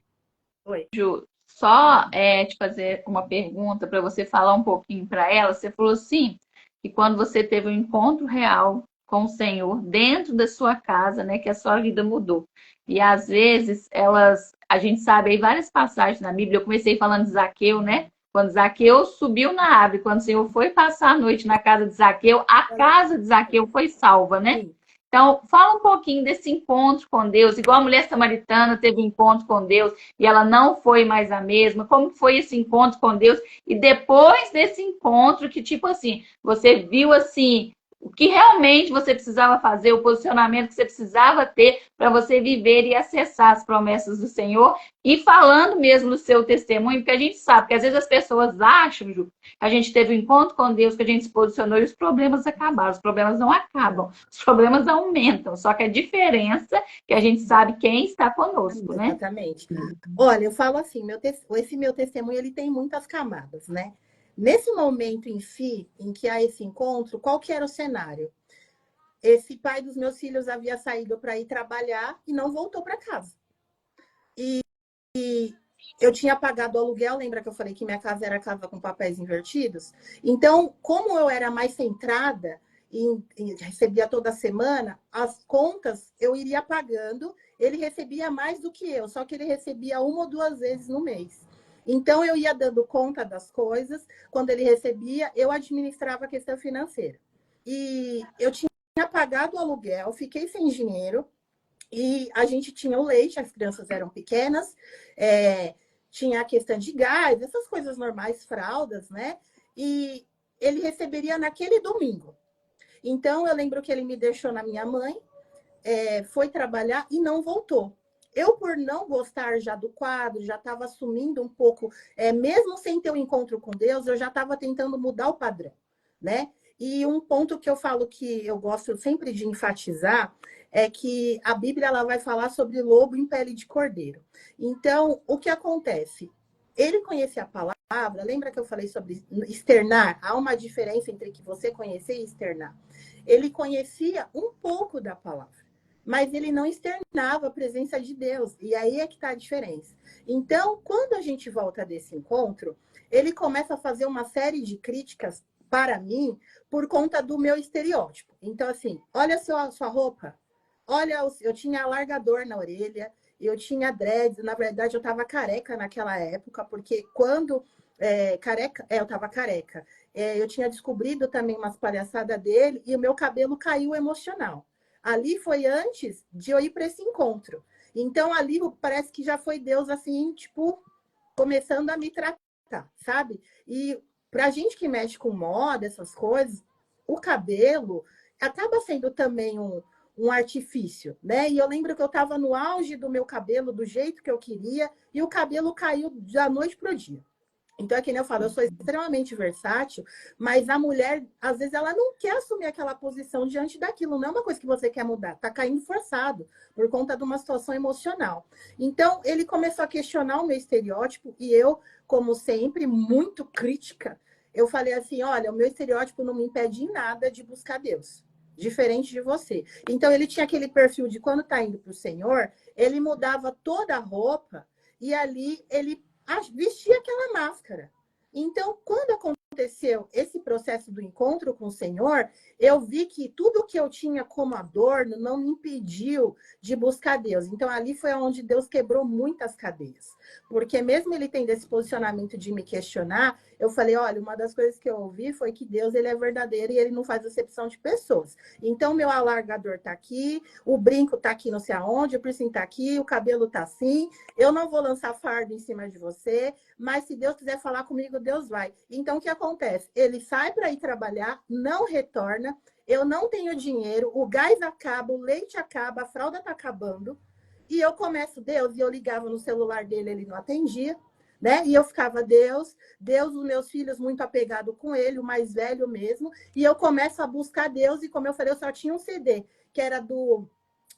Oi. Ju, só te fazer uma pergunta para você falar um pouquinho para ela. Você falou assim, que quando você teve um encontro real com o Senhor dentro da sua casa, né, que a sua vida mudou. E às vezes a gente sabe aí várias passagens na Bíblia. Eu comecei falando de Zaqueu, né? Quando Zaqueu subiu na árvore, quando o Senhor foi passar a noite na casa de Zaqueu, a casa de Zaqueu foi salva, né? Sim. Então, fala um pouquinho desse encontro com Deus, igual a mulher samaritana teve um encontro com Deus e ela não foi mais a mesma. Como foi esse encontro com Deus? E depois desse encontro, que tipo assim, você viu assim, o que realmente você precisava fazer, o posicionamento que você precisava ter para você viver e acessar as promessas do Senhor, e falando mesmo do seu testemunho, porque a gente sabe que às vezes as pessoas acham, Ju, que a gente teve um encontro com Deus, que a gente se posicionou e os problemas acabaram. Os problemas não acabam, os problemas aumentam, só que a diferença é que a gente sabe quem está conosco, né? Exatamente. Olha, eu falo assim, esse meu testemunho, ele tem muitas camadas, né? Nesse momento em si, em que há esse encontro, qual que era o cenário? Esse pai dos meus filhos havia saído para ir trabalhar e não voltou para casa. E eu tinha pagado o aluguel, lembra que eu falei que minha casa era casa com papéis invertidos? Então, como eu era mais centrada e recebia toda semana, as contas eu iria pagando, ele recebia mais do que eu, só que ele recebia 1 ou 2 vezes no mês. Então, eu ia dando conta das coisas. Quando ele recebia, eu administrava a questão financeira. E eu tinha pagado o aluguel, fiquei sem dinheiro. E a gente tinha o leite, as crianças eram pequenas. Tinha a questão de gás, essas coisas normais, fraldas, né? E ele receberia naquele domingo. Então, eu lembro que ele me deixou na minha mãe, foi trabalhar e não voltou. Eu, por não gostar já do quadro, já estava assumindo um pouco, mesmo sem ter um encontro com Deus, eu já estava tentando mudar o padrão, né? E um ponto que eu falo que eu gosto sempre de enfatizar é que a Bíblia ela vai falar sobre lobo em pele de cordeiro. Então, o que acontece? Ele conhecia a palavra, lembra que eu falei sobre externar? Há uma diferença entre que você conhecer e externar. Ele conhecia um pouco da palavra, mas ele não externava a presença de Deus. E aí é que está a diferença. Então, quando a gente volta desse encontro, ele começa a fazer uma série de críticas para mim por conta do meu estereótipo. Então, assim, olha a sua roupa. Olha, eu tinha alargador na orelha, eu tinha dreads. Na verdade, eu estava careca naquela época, porque quando... eu estava careca. Eu tinha descobrido também umas palhaçadas dele e o meu cabelo caiu emocional. Ali foi antes de eu ir para esse encontro. Então, ali parece que já foi Deus, assim, tipo, começando a me tratar, sabe? E para a gente que mexe com moda, essas coisas, o cabelo acaba sendo também um artifício, né? E eu lembro que eu estava no auge do meu cabelo, do jeito que eu queria, e o cabelo caiu da noite para o dia. Então, é que nem eu falo, eu sou extremamente versátil, mas a mulher, às vezes, ela não quer assumir aquela posição diante daquilo. Não é uma coisa que você quer mudar, tá caindo forçado por conta de uma situação emocional. Então, ele começou a questionar o meu estereótipo e eu, como sempre, muito crítica, eu falei assim, olha, o meu estereótipo não me impede em nada de buscar Deus, diferente de você. Então, ele tinha aquele perfil de quando tá indo pro Senhor, ele mudava toda a roupa e ali ele vestia aquela máscara. Então, quando aconteceu esse processo do encontro com o Senhor, eu vi que tudo que eu tinha como adorno não me impediu de buscar Deus. Então, ali foi onde Deus quebrou muitas cadeias. Porque mesmo ele tendo esse posicionamento de me questionar, eu falei, olha, uma das coisas que eu ouvi foi que Deus ele é verdadeiro e ele não faz acepção de pessoas. Então, meu alargador tá aqui, o brinco tá aqui não sei aonde, o piercing tá aqui, o cabelo tá assim, eu não vou lançar fardo em cima de você, mas se Deus quiser falar comigo, Deus vai. Então, o que acontece? Ele sai para ir trabalhar, não retorna, eu não tenho dinheiro, o gás acaba, o leite acaba, a fralda tá acabando, e eu começo, Deus, e eu ligava no celular dele, ele não atendia, né? E eu ficava, Deus, os meus filhos muito apegados com ele, o mais velho mesmo, e eu começo a buscar Deus, e como eu falei, eu só tinha um CD, que era do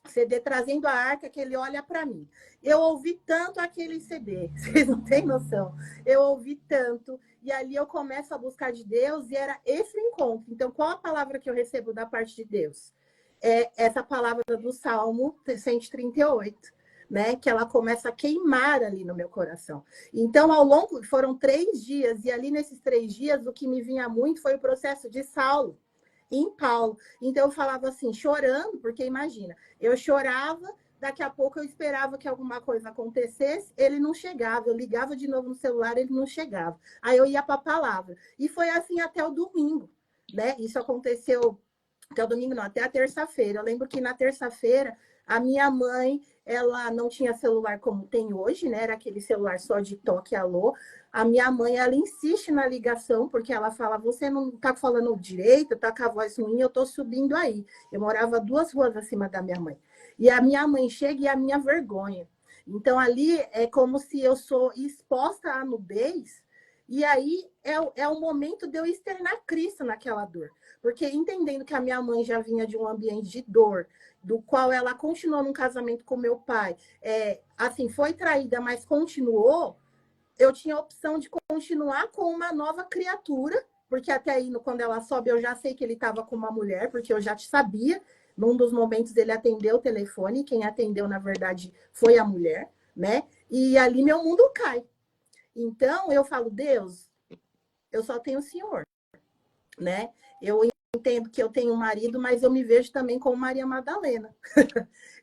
CD Trazendo a Arca, que ele olha para mim. Eu ouvi tanto aquele CD, vocês não têm noção. Eu ouvi tanto, e ali eu começo a buscar de Deus, e era esse o encontro. Então, qual a palavra que eu recebo da parte de Deus? É essa palavra do Salmo 138, né? Que ela começa a queimar ali no meu coração. Então, ao longo, foram 3 dias, e ali nesses 3 dias, o que me vinha muito foi o processo de Saulo em Paulo. Então, eu falava assim, chorando, porque imagina, eu chorava, daqui a pouco eu esperava que alguma coisa acontecesse, ele não chegava, eu ligava de novo no celular, ele não chegava. Aí eu ia para a palavra. E foi assim até o domingo, né? Isso aconteceu até o domingo, não, até a terça-feira. Eu lembro que na terça-feira, a minha mãe, ela não tinha celular como tem hoje, né? Era aquele celular só de toque e alô. A minha mãe, ela insiste na ligação, porque ela fala, você não tá falando direito, tá com a voz ruim, eu tô subindo aí. Eu morava 2 ruas acima da minha mãe. E a minha mãe chega e a minha vergonha. Então, ali é como se eu sou exposta à nudez, e aí é o momento de eu externar Cristo naquela dor. Porque entendendo que a minha mãe já vinha de um ambiente de dor, do qual ela continuou num casamento com meu pai, assim, foi traída, mas continuou, eu tinha a opção de continuar com uma nova criatura, porque até aí, quando ela sobe, eu já sei que ele estava com uma mulher, porque eu já te sabia. Num dos momentos ele atendeu o telefone, quem atendeu, na verdade, foi a mulher, né? E ali meu mundo cai. Então, eu falo, Deus, eu só tenho o Senhor, né? Eu entendo que eu tenho um marido, mas eu me vejo também como Maria Madalena.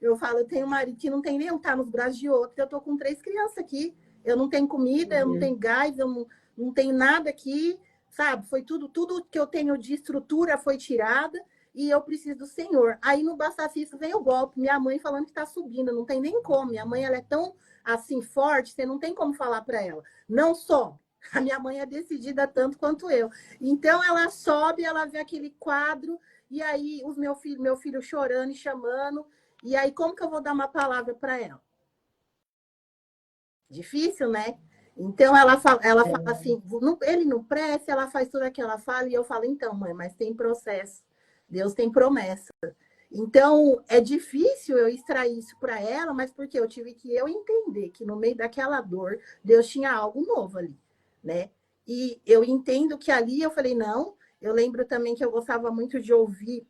Eu falo, eu tenho um marido que não tem nem um tá nos braços de outro, eu tô com 3 crianças aqui, eu não tenho comida, eu não tenho gás, eu não tenho nada aqui, sabe? Foi tudo que eu tenho de estrutura foi tirada e eu preciso do Senhor. Aí no bastasse isso vem o golpe, minha mãe falando que tá subindo, não tem nem como. Minha mãe, ela é tão assim forte, você não tem como falar para ela. Não sobe. A minha mãe é decidida tanto quanto eu. Então ela sobe, ela vê aquele quadro e aí os meu filho chorando e chamando. E aí como que eu vou dar uma palavra para ela? Difícil, né? Então ela fala assim, ele não presta, ela faz tudo aquilo que ela fala, e eu falo, então, mãe, mas tem processo. Deus tem promessa. Então, é difícil eu extrair isso para ela, mas porque eu tive que entender que no meio daquela dor, Deus tinha algo novo ali, né? E eu entendo que ali eu falei, não, eu lembro também que eu gostava muito de ouvir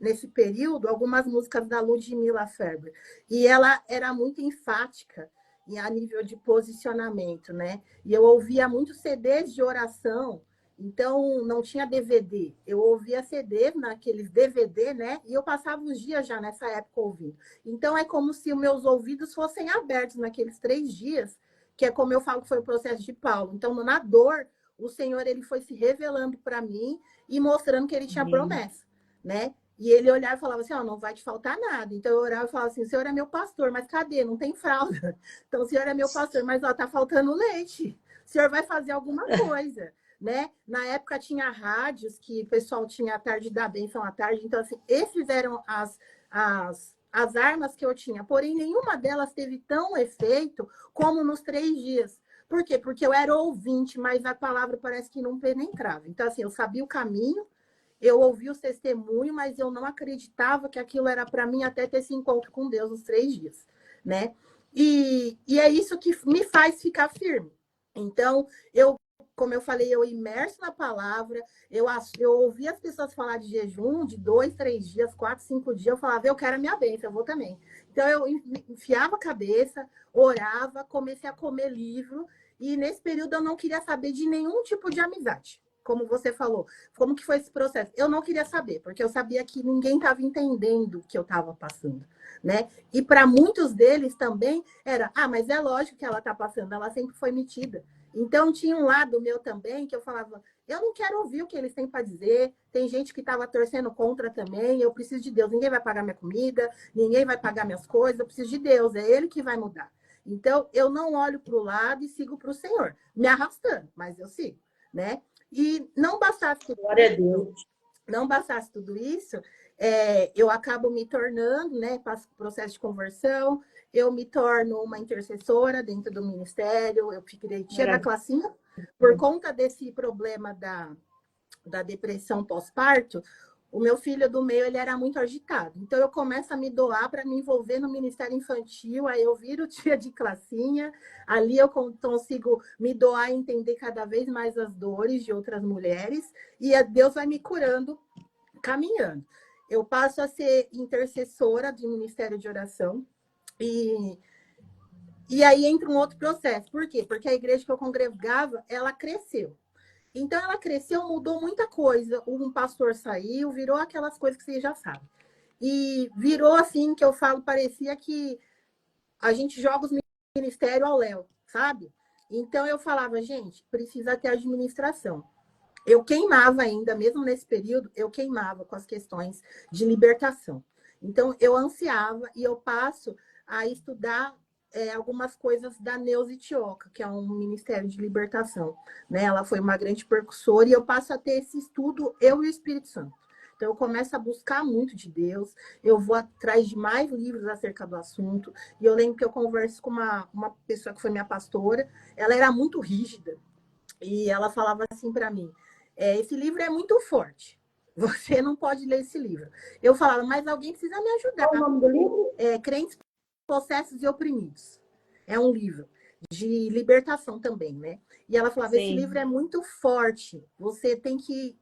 nesse período algumas músicas da Ludmilla Ferber. E ela era muito enfática a nível de posicionamento, né? E eu ouvia muitos CDs de oração, então não tinha DVD. Eu ouvia CD naqueles DVD, né? E eu passava os dias já nessa época ouvindo. Então é como se os meus ouvidos fossem abertos naqueles 3 dias, que é como eu falo que foi o processo de Paulo. Então, na dor, o Senhor ele foi se revelando para mim e mostrando que ele tinha promessa, né? E ele olhava e falava assim, ó, não vai te faltar nada. Então eu orava e falava assim, o senhor é meu pastor, mas cadê? Não tem fralda. Então o senhor é meu pastor, mas ó, tá faltando leite. O senhor vai fazer alguma coisa, né? Na época tinha rádios que o pessoal tinha a tarde da bênção à tarde. Então assim, esses eram as armas que eu tinha. Porém, nenhuma delas teve tão efeito como nos 3 dias. Por quê? Porque eu era ouvinte, mas a palavra parece que não penetrava. Então assim, eu sabia o caminho, eu ouvi os testemunhos, mas eu não acreditava que aquilo era para mim até ter esse encontro com Deus nos 3 dias, né? E é isso que me faz ficar firme. Então, eu como eu falei, eu imerso na palavra, eu ouvia as pessoas falar de jejum de 2, 3 dias, 4, 5 dias, eu falava, eu quero a minha bênção, eu vou também. Então, eu enfiava a cabeça, orava, comecei a comer livro, e nesse período eu não queria saber de nenhum tipo de amizade. Como você falou, como que foi esse processo? Eu não queria saber, porque eu sabia que ninguém estava entendendo o que eu estava passando, né? E para muitos deles também era, mas é lógico que ela está passando, ela sempre foi metida. Então, tinha um lado meu também que eu falava, eu não quero ouvir o que eles têm para dizer, tem gente que estava torcendo contra também, eu preciso de Deus, ninguém vai pagar minha comida, ninguém vai pagar minhas coisas, eu preciso de Deus, é Ele que vai mudar. Então, eu não olho para o lado e sigo para o Senhor, me arrastando, mas eu sigo, né? E não bastasse tudo Glória a isso, Deus. não bastasse tudo isso, eu acabo me tornando, né? Passo por processo de conversão, eu me torno uma intercessora dentro do ministério, eu fiquei tia da Maravilha. classinha, por conta desse problema da depressão pós-parto, o meu filho do meio ele era muito agitado. Então eu começo a me doar para me envolver no Ministério Infantil, aí eu viro tia de classinha, ali eu consigo me doar e entender cada vez mais as dores de outras mulheres, e Deus vai me curando, caminhando. Eu passo a ser intercessora de Ministério de Oração, e aí entra um outro processo. Por quê? Porque a igreja que eu congregava, ela cresceu. Então, ela cresceu, mudou muita coisa. Um pastor saiu, virou aquelas coisas que você já sabe. E virou assim, que eu falo, parecia que a gente joga os ministérios ao léu, sabe? Então, eu falava, gente, precisa ter administração. Eu queimava ainda, mesmo nesse período, eu queimava com as questões de libertação. Então, eu ansiava e eu passo a estudar algumas coisas da Neuza Itioca, que é um ministério de libertação. Né? Ela foi uma grande percussora e eu passo a ter esse estudo, eu e o Espírito Santo. Então, eu começo a buscar muito de Deus, eu vou atrás de mais livros acerca do assunto, e eu lembro que eu converso com uma pessoa que foi minha pastora, ela era muito rígida, e ela falava assim para mim, esse livro é muito forte, você não pode ler esse livro. Eu falava, mas alguém precisa me ajudar. Qual o nome do livro? Crentes, Possessos e Oprimidos. É um livro de libertação também, né? E ela falava, esse livro é muito forte, você tem que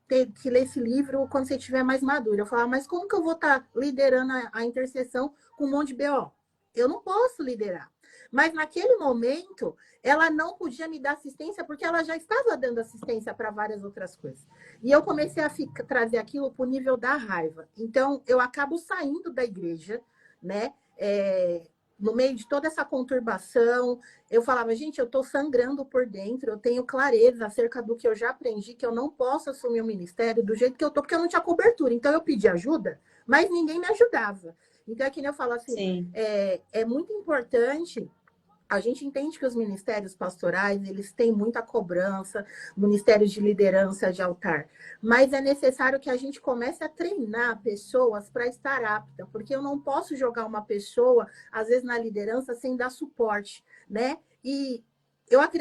ler esse livro quando você estiver mais maduro. Eu falava, mas como que eu vou estar liderando a intercessão com um monte de BO? Eu não posso liderar. Mas naquele momento, ela não podia me dar assistência porque ela já estava dando assistência para várias outras coisas. E eu comecei a trazer aquilo para o nível da raiva. Então, eu acabo saindo da igreja, né? No meio de toda essa conturbação, eu falava, gente, eu estou sangrando por dentro, eu tenho clareza acerca do que eu já aprendi, que eu não posso assumir o ministério do jeito que eu estou, porque eu não tinha cobertura. Então, eu pedi ajuda, mas ninguém me ajudava. Então, é que nem eu falo assim, é muito importante. A gente entende que os ministérios pastorais, eles têm muita cobrança, ministérios de liderança de altar, mas é necessário que a gente comece a treinar pessoas para estar apta, porque eu não posso jogar uma pessoa, às vezes, na liderança sem dar suporte, né? E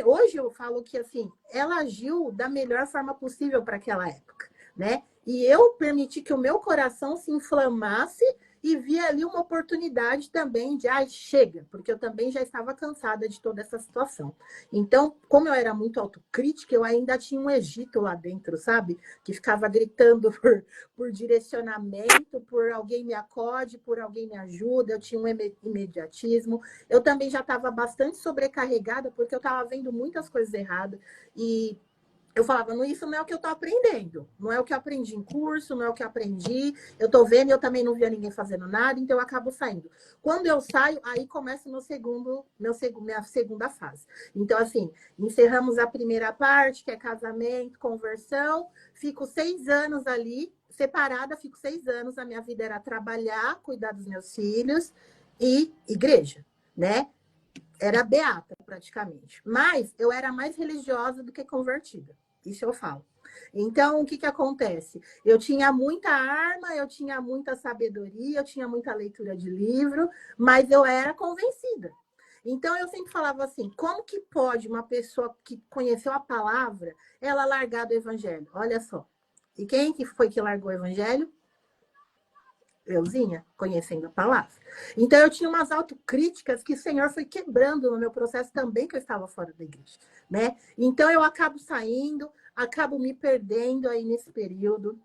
hoje eu falo que, assim, ela agiu da melhor forma possível para aquela época, né? E eu permiti que o meu coração se inflamasse e vi ali uma oportunidade também de, chega, porque eu também já estava cansada de toda essa situação. Então, como eu era muito autocrítica, eu ainda tinha um Egito lá dentro, sabe? Que ficava gritando por direcionamento, por alguém me acode, por alguém me ajuda, eu tinha um imediatismo. Eu também já estava bastante sobrecarregada, porque eu estava vendo muitas coisas erradas, e eu falava, isso não é o que eu estou aprendendo, não é o que eu aprendi em curso, não é o que eu aprendi, eu estou vendo, eu também não via ninguém fazendo nada, então eu acabo saindo. Quando eu saio, aí começa minha segunda fase. Então, assim, encerramos a primeira parte, que é casamento, conversão, fico 6 anos ali, separada, fico 6 anos, a minha vida era trabalhar, cuidar dos meus filhos e igreja, né? Era beata, praticamente. Mas eu era mais religiosa do que convertida. Isso eu falo. Então, o que acontece? Eu tinha muita arma, eu tinha muita sabedoria, eu tinha muita leitura de livro, mas eu era convencida. Então, eu sempre falava assim, como que pode uma pessoa que conheceu a palavra, ela largar do evangelho? Olha só. E quem que foi que largou o evangelho? euzinha, conhecendo a palavra. Então eu tinha umas autocríticas que o Senhor foi quebrando no meu processo também, que eu estava fora da igreja, né? Então eu acabo saindo, acabo me perdendo aí nesse período,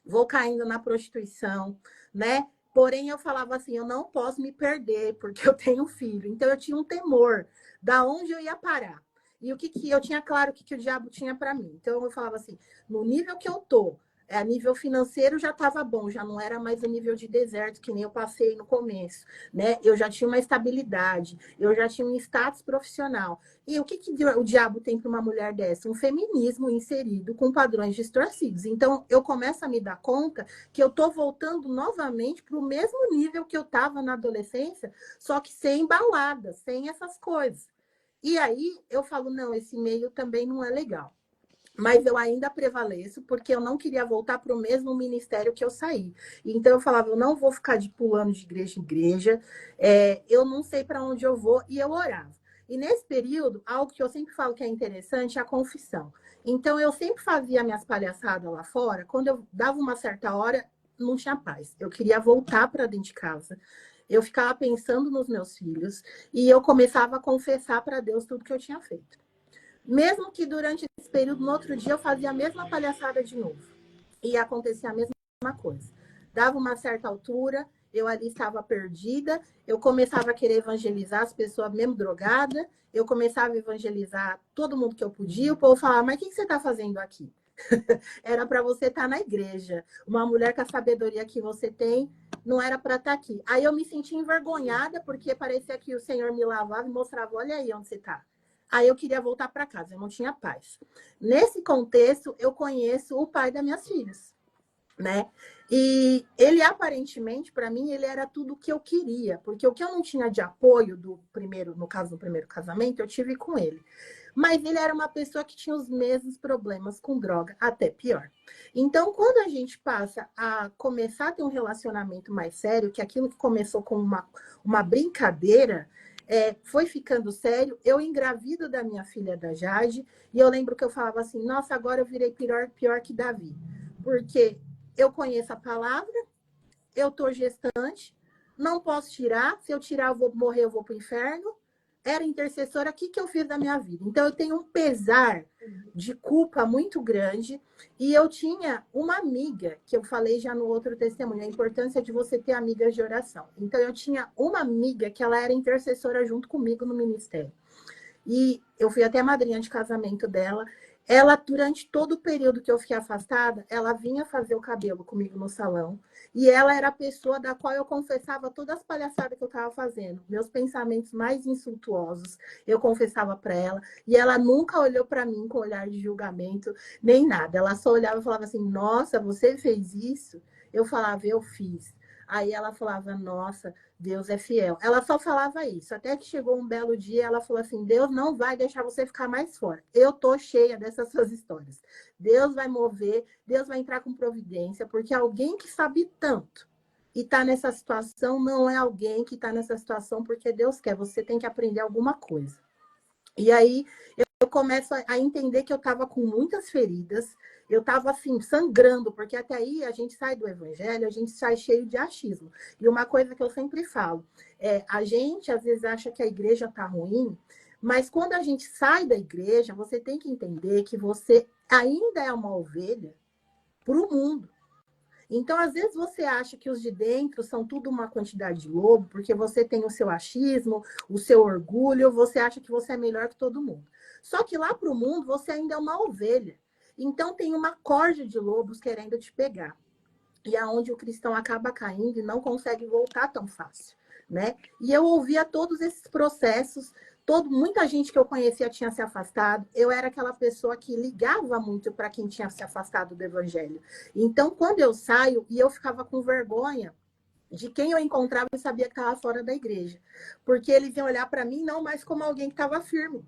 vou caindo na prostituição, né? Porém, eu falava assim, eu não posso me perder, porque eu tenho um filho. Então, eu tinha um temor da onde eu ia parar. E o que eu tinha claro que o diabo tinha para mim. Então, eu falava assim, no nível que eu tô, a nível financeiro já estava bom, já não era mais o nível de deserto, que nem eu passei no começo, né? Eu já tinha uma estabilidade, eu já tinha um status profissional. E o que o diabo tem para uma mulher dessa? Um feminismo inserido com padrões distorcidos. Então, eu começo a me dar conta que eu estou voltando novamente para o mesmo nível que eu estava na adolescência, só que sem balada, sem essas coisas. E aí, eu falo, não, esse meio também não é legal. Mas eu ainda prevaleço, porque eu não queria voltar para o mesmo ministério que eu saí. Então, eu falava, eu não vou ficar pulando de igreja em igreja, eu não sei para onde eu vou, e eu orava. E nesse período, algo que eu sempre falo que é interessante é a confissão. Então, eu sempre fazia minhas palhaçadas lá fora, quando eu dava uma certa hora, não tinha paz. Eu queria voltar para dentro de casa. Eu ficava pensando nos meus filhos, e eu começava a confessar para Deus tudo que eu tinha feito. Mesmo que durante esse período, no outro dia, eu fazia a mesma palhaçada de novo. E acontecia a mesma coisa. Dava uma certa altura, eu ali estava perdida, eu começava a querer evangelizar as pessoas mesmo drogadas, eu começava a evangelizar todo mundo que eu podia, o povo falava, mas o que você está fazendo aqui? Era para você estar na igreja. Uma mulher com a sabedoria que você tem, não era para estar aqui. Aí eu me senti envergonhada, porque parecia que o Senhor me lavava e mostrava, olha aí onde você está. Aí eu queria voltar para casa, eu não tinha paz. Nesse contexto, eu conheço o pai das minhas filhas, né? E ele, aparentemente, para mim, ele era tudo o que eu queria, porque o que eu não tinha de apoio do primeiro, no caso do primeiro casamento, eu tive com ele. Mas ele era uma pessoa que tinha os mesmos problemas com droga, até pior. Então, quando a gente passa a começar a ter um relacionamento mais sério, que aquilo que começou com uma brincadeira, foi ficando sério, eu engravido da minha filha, da Jade, e eu lembro que eu falava assim, nossa, agora eu virei pior que Davi. Porque eu conheço a palavra, eu estou gestante, não posso tirar, se eu tirar eu vou morrer, eu vou para o inferno. Era intercessora, o que eu fiz da minha vida? Então, eu tenho um pesar de culpa muito grande, e eu tinha uma amiga, que eu falei já no outro testemunho, a importância de você ter amigas de oração. Então, eu tinha uma amiga que ela era intercessora junto comigo no ministério. E eu fui até madrinha de casamento dela. Ela, durante todo o período que eu fiquei afastada, ela vinha fazer o cabelo comigo no salão. E ela era a pessoa da qual eu confessava todas as palhaçadas que eu estava fazendo. Meus pensamentos mais insultuosos, eu confessava para ela. E ela nunca olhou para mim com olhar de julgamento, nem nada. Ela só olhava e falava assim, nossa, você fez isso? Eu falava, eu fiz. Aí ela falava, nossa, Deus é fiel. Ela só falava isso. Até que chegou um belo dia, ela falou assim, Deus não vai deixar você ficar mais fora. Eu tô cheia dessas suas histórias. Deus vai mover, Deus vai entrar com providência, porque alguém que sabe tanto e tá nessa situação não é alguém que tá nessa situação porque Deus quer. Você tem que aprender alguma coisa. E aí eu começo a entender que eu estava com muitas feridas, eu estava assim, sangrando, porque até aí a gente sai do evangelho, a gente sai cheio de achismo. E uma coisa que eu sempre falo, a gente às vezes acha que a igreja está ruim, mas quando a gente sai da igreja, você tem que entender que você ainda é uma ovelha para o mundo. Então, às vezes, você acha que os de dentro são tudo uma quantidade de lobo, porque você tem o seu achismo, o seu orgulho, você acha que você é melhor que todo mundo. Só que lá para o mundo, você ainda é uma ovelha. Então, tem uma corda de lobos querendo te pegar. E aonde o cristão acaba caindo e não consegue voltar tão fácil, né? E eu ouvia todos esses processos, muita gente que eu conhecia tinha se afastado. Eu era aquela pessoa que ligava muito para quem tinha se afastado do evangelho. Então, quando eu saio, e eu ficava com vergonha de quem eu encontrava e sabia que estava fora da igreja, porque eles iam olhar para mim não mais como alguém que estava firme,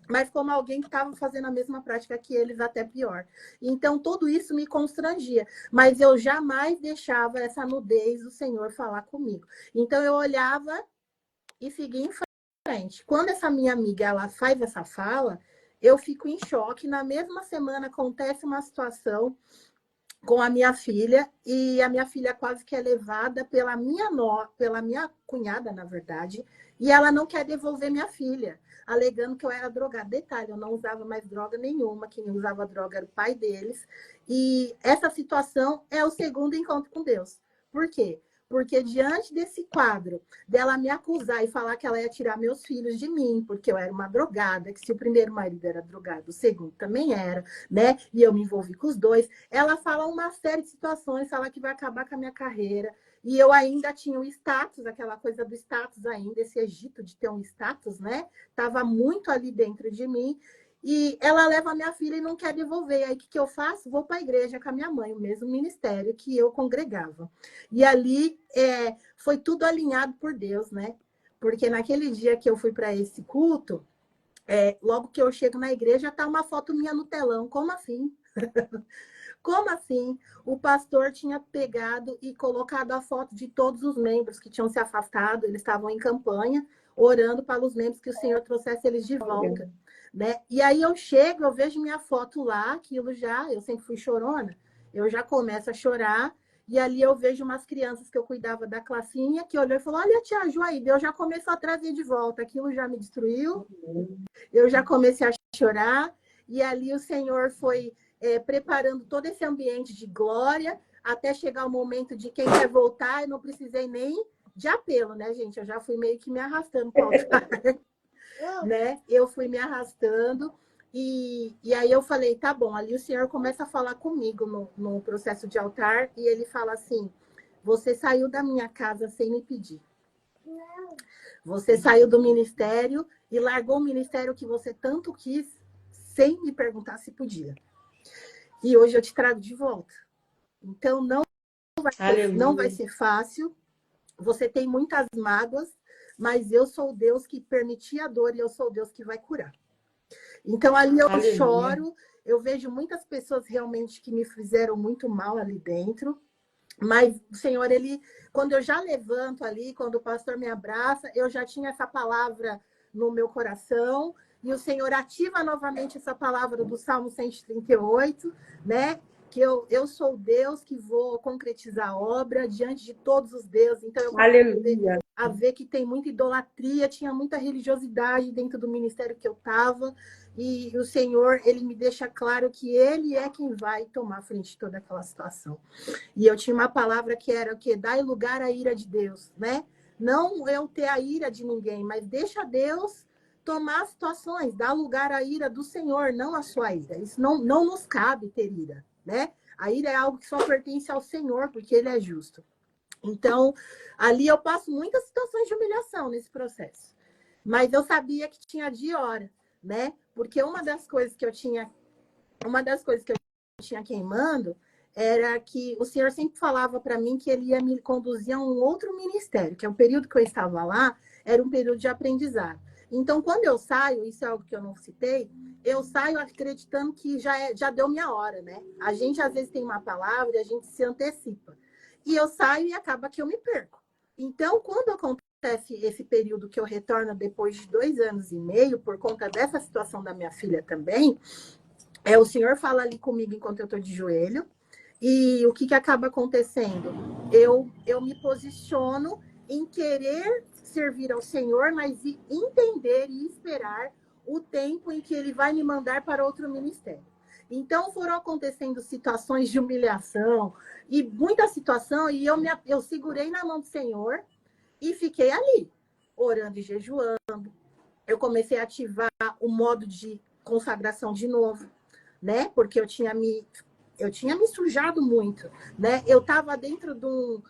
mas como alguém que estava fazendo a mesma prática que eles, até pior. Então, tudo isso me constrangia, mas eu jamais deixava essa nudez do Senhor falar comigo. Então, eu olhava e seguia em frente. Quando essa minha amiga ela faz essa fala, eu fico em choque. Na mesma semana acontece uma situação com a minha filha, e a minha filha quase que é levada pela minha cunhada, na verdade, e ela não quer devolver minha filha, alegando que eu era drogada. Detalhe, eu não usava mais droga nenhuma, quem usava droga era o pai deles. E essa situação é o segundo encontro com Deus. Por quê? Porque diante desse quadro, dela me acusar e falar que ela ia tirar meus filhos de mim, porque eu era uma drogada, que se o primeiro marido era drogado, o segundo também era, né? E eu me envolvi com os dois. Ela fala uma série de situações, fala que vai acabar com a minha carreira. E eu ainda tinha o status, aquela coisa do status ainda, esse Egito de ter um status, né? Estava muito ali dentro de mim. E ela leva a minha filha e não quer devolver. Aí o que eu faço? Vou para a igreja com a minha mãe, o mesmo ministério que eu congregava. E ali foi tudo alinhado por Deus, né? Porque naquele dia que eu fui para esse culto, logo que eu chego na igreja, tá uma foto minha no telão. Como assim? Como assim? O pastor tinha pegado e colocado a foto de todos os membros que tinham se afastado, eles estavam em campanha, orando para os membros que o Senhor trouxesse eles de volta, né? E aí eu chego, eu vejo minha foto lá, aquilo já, eu sempre fui chorona, eu já começo a chorar, e ali eu vejo umas crianças que eu cuidava da classinha, que olhou e falou, olha a tia Ju aí, Deus já começou a trazer de volta, aquilo já me destruiu, eu já comecei a chorar, e ali o Senhor foi preparando todo esse ambiente de glória, até chegar o momento de quem quer voltar, eu não precisei nem de apelo, né, gente? Eu já fui meio que me arrastando para o altar, né? Eu fui me arrastando, e aí eu falei, tá bom, ali o Senhor começa a falar comigo no processo de altar, e ele fala assim, você saiu da minha casa sem me pedir. Você saiu do ministério e largou o ministério que você tanto quis, sem me perguntar se podia. E hoje eu te trago de volta. Então, não vai ser fácil. Você tem muitas mágoas, mas eu sou o Deus que permitia a dor e eu sou o Deus que vai curar. Então, ali eu choro. Eu vejo muitas pessoas realmente que me fizeram muito mal ali dentro. Mas o Senhor, quando eu já levanto ali, quando o pastor me abraça, eu já tinha essa palavra no meu coração. E o Senhor ativa novamente essa palavra do Salmo 138, né? Que eu sou Deus que vou concretizar a obra diante de todos os deuses. Então, eu comecei a ver que tem muita idolatria, tinha muita religiosidade dentro do ministério que eu estava. E o Senhor, ele me deixa claro que ele é quem vai tomar frente de toda aquela situação. E eu tinha uma palavra que era o quê? Dai lugar à ira de Deus, né? Não eu ter a ira de ninguém, mas deixa Deus tomar as situações, dar lugar à ira do Senhor, não à sua ira. Isso não nos cabe ter ira, né? A ira é algo que só pertence ao Senhor, porque Ele é justo. Então, ali eu passo muitas situações de humilhação nesse processo. Mas eu sabia que tinha dia e hora, né? Porque uma das coisas que eu tinha queimando era que o Senhor sempre falava para mim que Ele ia me conduzir a um outro ministério, que é o período que eu estava lá, era um período de aprendizado. Então, quando eu saio, isso é algo que eu não citei, eu saio acreditando que já deu minha hora, né? A gente, às vezes, tem uma palavra e a gente se antecipa. E eu saio e acaba que eu me perco. Então, quando acontece esse período que eu retorno depois de 2 anos e meio, por conta dessa situação da minha filha também, o Senhor fala ali comigo enquanto eu estou de joelho, e o que acaba acontecendo? Eu me posiciono em querer servir ao Senhor, mas entender e esperar o tempo em que Ele vai me mandar para outro ministério. Então, foram acontecendo situações de humilhação e muita situação, e eu segurei na mão do Senhor e fiquei ali, orando e jejuando. Eu comecei a ativar o modo de consagração de novo, né? Porque eu tinha me sujado muito, né? Eu estava dentro do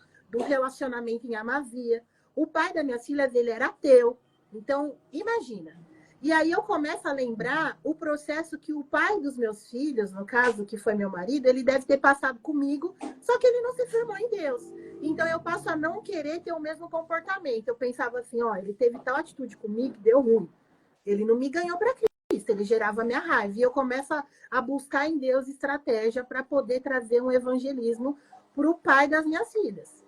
relacionamento em Amazia. O pai da minha filha, ele era ateu. Então, imagina. E aí eu começo a lembrar o processo que o pai dos meus filhos, no caso, que foi meu marido, ele deve ter passado comigo, só que ele não se firmou em Deus. Então, eu passo a não querer ter o mesmo comportamento. Eu pensava assim, ó, ele teve tal atitude comigo que deu ruim. Ele não me ganhou para Cristo, ele gerava minha raiva. E eu começo a buscar em Deus estratégia para poder trazer um evangelismo para o pai das minhas filhas.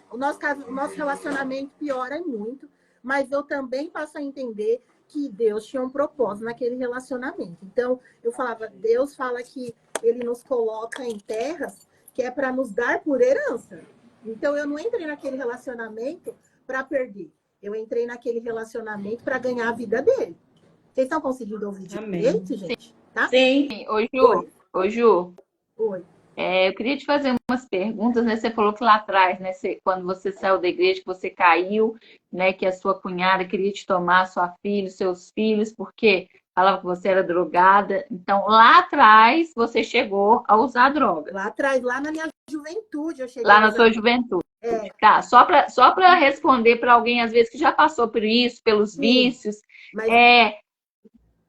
O nosso relacionamento piora muito, mas eu também passo a entender que Deus tinha um propósito naquele relacionamento. Então, eu falava, Deus fala que Ele nos coloca em terras que é para nos dar por herança. Então, eu não entrei naquele relacionamento para perder. Eu entrei naquele relacionamento para ganhar a vida dele. Vocês estão conseguindo ouvir Amém. direito, gente? Tá? Sim. Ô, Ju, Oi. eu queria te fazer umas perguntas, né? Você falou que lá atrás, né, quando você saiu da igreja, que você caiu, né, que a sua cunhada queria te tomar, sua filha, seus filhos, porque falava que você era drogada. Então, lá atrás, você chegou a usar droga. Lá atrás, lá na minha juventude, eu cheguei Lá a na usar. sua juventude. É, Tá, só para responder para alguém, às vezes, que já passou por isso, pelos sim, vícios, mas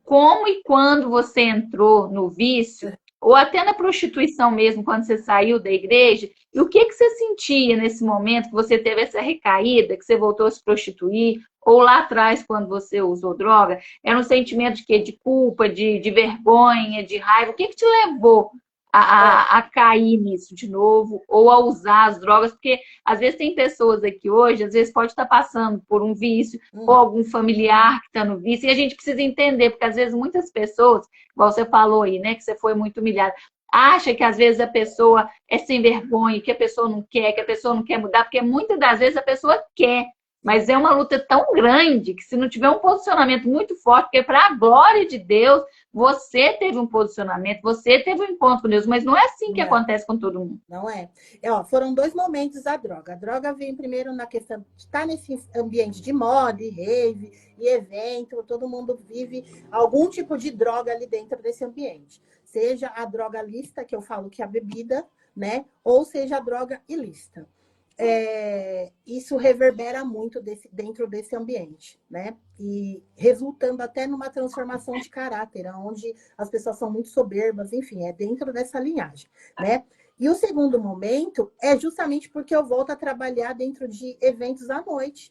como e quando você entrou no vício, ou até na prostituição mesmo, quando você saiu da igreja, e o que que você sentia nesse momento que você teve essa recaída, que você voltou a se prostituir, ou lá atrás, quando você usou droga, era um sentimento de quê? De culpa, de vergonha, de raiva? O que que te levou a cair nisso de novo, ou a usar as drogas? Porque às vezes tem pessoas aqui hoje, às vezes pode estar passando por um vício, ou algum familiar que está no vício, e a gente precisa entender, porque às vezes muitas pessoas, igual você falou aí, né, que você foi muito humilhada, acha que às vezes a pessoa é sem vergonha, que a pessoa não quer, que a pessoa não quer mudar, porque muitas das vezes a pessoa quer, mas é uma luta tão grande que se não tiver um posicionamento muito forte, porque para a glória de Deus, você teve um posicionamento, você teve um encontro com Deus, mas não é assim que não. acontece com todo mundo. Não é? Ó, foram 2 momentos da droga. A droga vem primeiro na questão de estar nesse ambiente de moda, e rave, e evento, todo mundo vive algum tipo de droga ali dentro desse ambiente. Seja a droga lícita, que eu falo que é a bebida, né? Ou seja a droga ilícita. Isso reverbera muito dentro desse ambiente, né? E resultando até numa transformação de caráter, onde as pessoas são muito soberbas, enfim, é dentro dessa linhagem, né? E o segundo momento é justamente porque eu volto a trabalhar dentro de eventos à noite.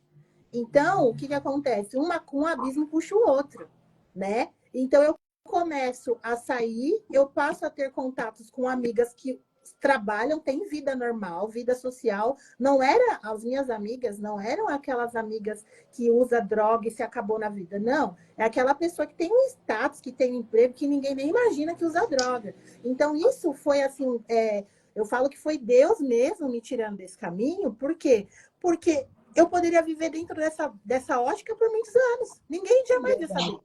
Então, o que que acontece? Um abismo puxa o outro, né? Então, eu começo a sair, eu passo a ter contatos com amigas que trabalham, têm vida normal, vida social. Não era, as minhas amigas não eram aquelas amigas que usa droga e se acabou na vida. Não, é aquela pessoa que tem um status, que tem um emprego, que ninguém nem imagina que usa droga. Então, isso foi assim, eu falo que foi Deus mesmo me tirando desse caminho. Por quê? Porque eu poderia viver dentro dessa ótica por muitos anos. Ninguém jamais ia saber,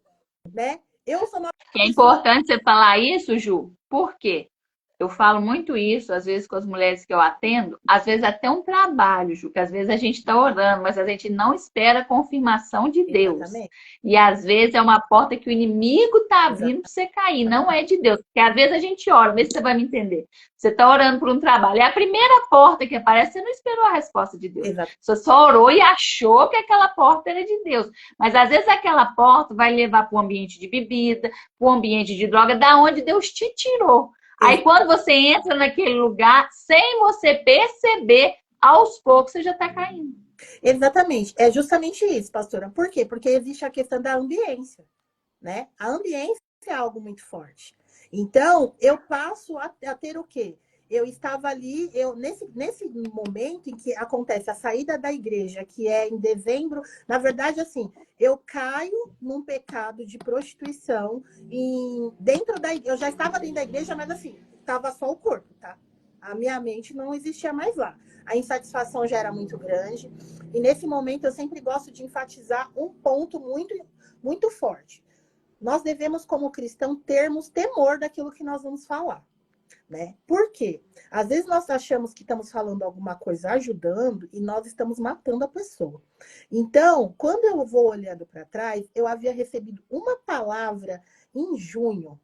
né? Eu sou uma É pessoa... importante você falar isso, Ju, por quê? Eu falo muito isso, às vezes, com as mulheres que eu atendo, às vezes até um trabalho, Ju, que às vezes a gente está orando, mas a gente não espera a confirmação de Deus. Exatamente. E às vezes é uma porta que o inimigo está abrindo para você cair, não é de Deus. Porque às vezes a gente ora, vê se você vai me entender. Você está orando por um trabalho, é a primeira porta que aparece, você não esperou a resposta de Deus. Exato. Você só orou e achou que aquela porta era de Deus. Mas às vezes aquela porta vai levar para o ambiente de bebida, para o ambiente de droga, da onde Deus te tirou. Aí quando você entra naquele lugar, sem você perceber, aos poucos você já está caindo. Exatamente. É justamente isso, pastora. Por quê? Porque existe a questão da ambiência, né? A ambiência é algo muito forte. Então, eu passo a ter o quê? Eu estava ali, nesse momento em que acontece a saída da igreja, que é em dezembro, na verdade, assim, eu caio num pecado de prostituição eu já estava dentro da igreja, mas assim, estava só o corpo, tá? A minha mente não existia mais lá. A insatisfação já era muito grande. E nesse momento eu sempre gosto de enfatizar um ponto muito, muito forte. Nós devemos, como cristão, termos temor daquilo que nós vamos falar. Né? Por quê? Às vezes nós achamos que estamos falando alguma coisa ajudando e nós estamos matando a pessoa. Então, quando eu vou olhando para trás, eu havia recebido uma palavra em junho.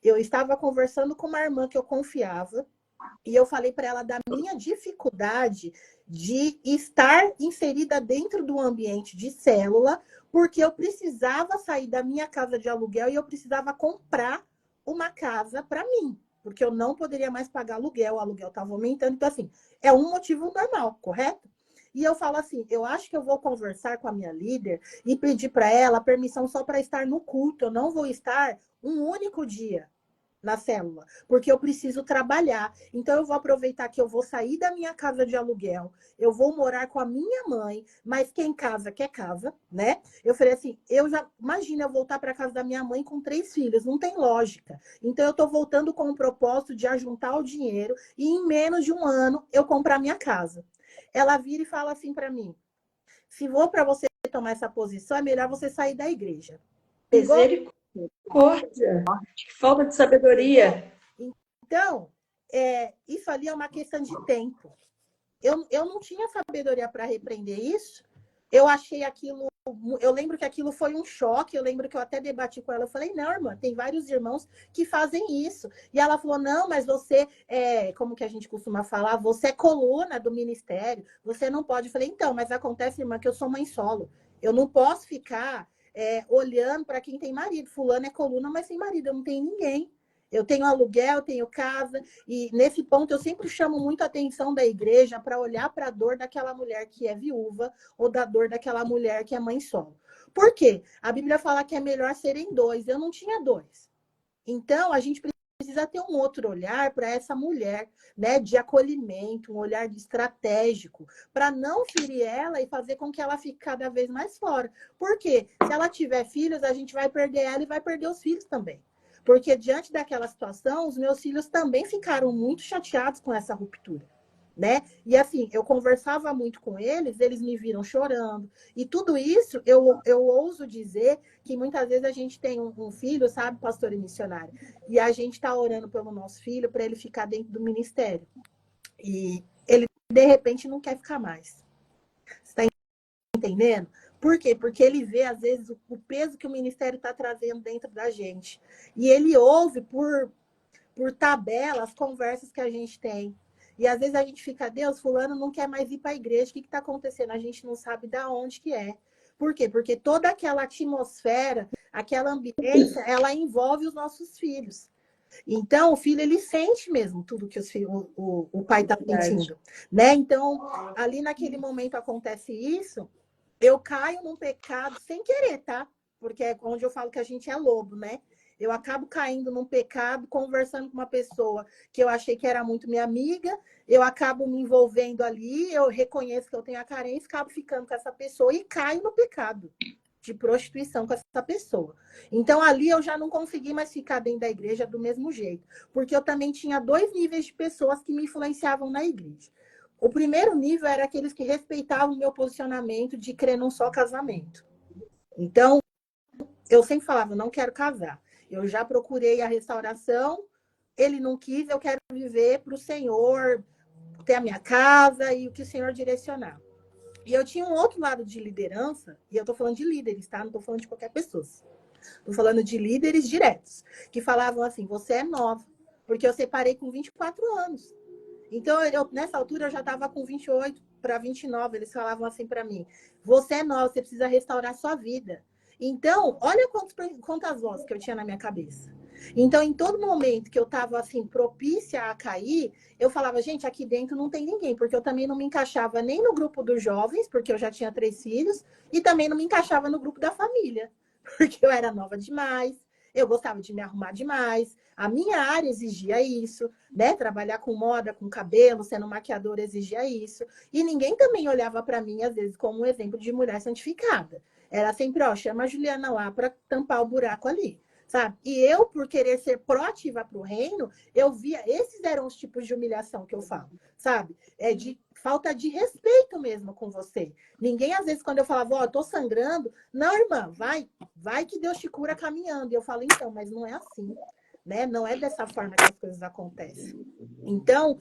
Eu estava conversando com uma irmã que eu confiava e eu falei para ela da minha dificuldade de estar inserida dentro do ambiente de célula, porque eu precisava sair da minha casa de aluguel e eu precisava comprar uma casa para mim, porque eu não poderia mais pagar aluguel, o aluguel estava aumentando. Então, assim, é um motivo normal, correto? E eu falo assim, eu acho que eu vou conversar com a minha líder e pedir para ela permissão só para estar no culto. Eu não vou estar um único dia, na célula, porque eu preciso trabalhar. Então, eu vou aproveitar que eu vou sair da minha casa de aluguel, eu vou morar com a minha mãe, mas quem casa quer casa, né? Eu falei assim, imagina eu voltar para casa da minha mãe com 3 filhos, não tem lógica. Então, eu estou voltando com o propósito de ajuntar o dinheiro e em menos de um ano eu comprar minha casa. Ela vira e fala assim para mim, se for para você tomar essa posição, é melhor você sair da igreja. Pegou? Misericórdia. Que falta de sabedoria. Então, isso ali é uma questão de tempo. Eu não tinha sabedoria para repreender isso. Eu achei aquilo... Eu lembro que aquilo foi um choque. Eu lembro que eu até debati com ela. Eu falei, não, irmã, tem vários irmãos que fazem isso. E ela falou, não, mas você como que a gente costuma falar? Você é coluna do ministério. Você não pode. Eu falei, então, mas acontece, irmã, que eu sou mãe solo. Eu não posso ficar olhando para quem tem marido. Fulano é coluna, mas sem marido. Eu não tenho ninguém. Eu tenho aluguel, eu tenho casa, e nesse ponto eu sempre chamo muito a atenção da igreja para olhar para a dor daquela mulher que é viúva ou da dor daquela mulher que é mãe solo. Por quê? A Bíblia fala que é melhor serem 2. Eu não tinha 2. Então, a gente precisa ter um outro olhar para essa mulher, né, de acolhimento, um olhar estratégico, para não ferir ela e fazer com que ela fique cada vez mais fora. Por quê? Se ela tiver filhos, a gente vai perder ela e vai perder os filhos também. Porque diante daquela situação, os meus filhos também ficaram muito chateados com essa ruptura, né? E assim, eu conversava muito com eles me viram chorando. E tudo isso, eu ouso dizer que muitas vezes a gente tem um filho, sabe, pastor e missionário, e a gente está orando pelo nosso filho para ele ficar dentro do ministério. E ele, de repente, não quer ficar mais. Você está entendendo? Por quê? Porque ele vê, às vezes, o peso que o ministério está trazendo dentro da gente. E ele ouve por tabela as conversas que a gente tem. E às vezes a gente fica, Deus, fulano não quer mais ir para a igreja. O que está acontecendo? A gente não sabe de onde que é. Por quê? Porque toda aquela atmosfera, aquela ambiência, ela envolve os nossos filhos. Então, o filho, ele sente mesmo tudo que o pai está sentindo. Né? Então, ali naquele momento acontece isso, eu caio num pecado sem querer, tá? Porque é onde eu falo que a gente é lobo, né? Eu acabo caindo num pecado, conversando com uma pessoa que eu achei que era muito minha amiga, eu acabo me envolvendo ali, eu reconheço que eu tenho a carência, acabo ficando com essa pessoa e caio no pecado de prostituição com essa pessoa. Então, ali eu já não consegui mais ficar dentro da igreja do mesmo jeito, porque eu também tinha 2 níveis de pessoas que me influenciavam na igreja. O primeiro nível era aqueles que respeitavam o meu posicionamento de crer num só casamento. Então, eu sempre falava, não quero casar. Eu já procurei a restauração, ele não quis, eu quero viver para o Senhor, ter a minha casa e o que o Senhor direcionar. E eu tinha um outro lado de liderança, e eu estou falando de líderes, tá? Não estou falando de qualquer pessoa. Estou falando de líderes diretos, que falavam assim, você é nova, porque eu separei com 24 anos. Então, nessa altura, eu já estava com 28 para 29. Eles falavam assim para mim, você é nova, você precisa restaurar sua vida. Então, olha quantas vozes que eu tinha na minha cabeça. Então, em todo momento que eu estava assim, propícia a cair, eu falava, gente, aqui dentro não tem ninguém, porque eu também não me encaixava nem no grupo dos jovens, porque eu já tinha 3 filhos, e também não me encaixava no grupo da família, porque eu era nova demais, eu gostava de me arrumar demais, a minha área exigia isso, né? Trabalhar com moda, com cabelo, sendo maquiadora exigia isso. E ninguém também olhava para mim, às vezes, como um exemplo de mulher santificada. Era sempre, ó, chama a Juliana lá para tampar o buraco ali, sabe? E eu, por querer ser proativa para o reino, eu via, esses eram os tipos de humilhação que eu falo, sabe? É de falta de respeito mesmo com você. Ninguém, às vezes, quando eu falava, ó, eu tô sangrando, não, irmã, vai que Deus te cura caminhando. E eu falo, então, mas não é assim, né? Não é dessa forma que as coisas acontecem. Então,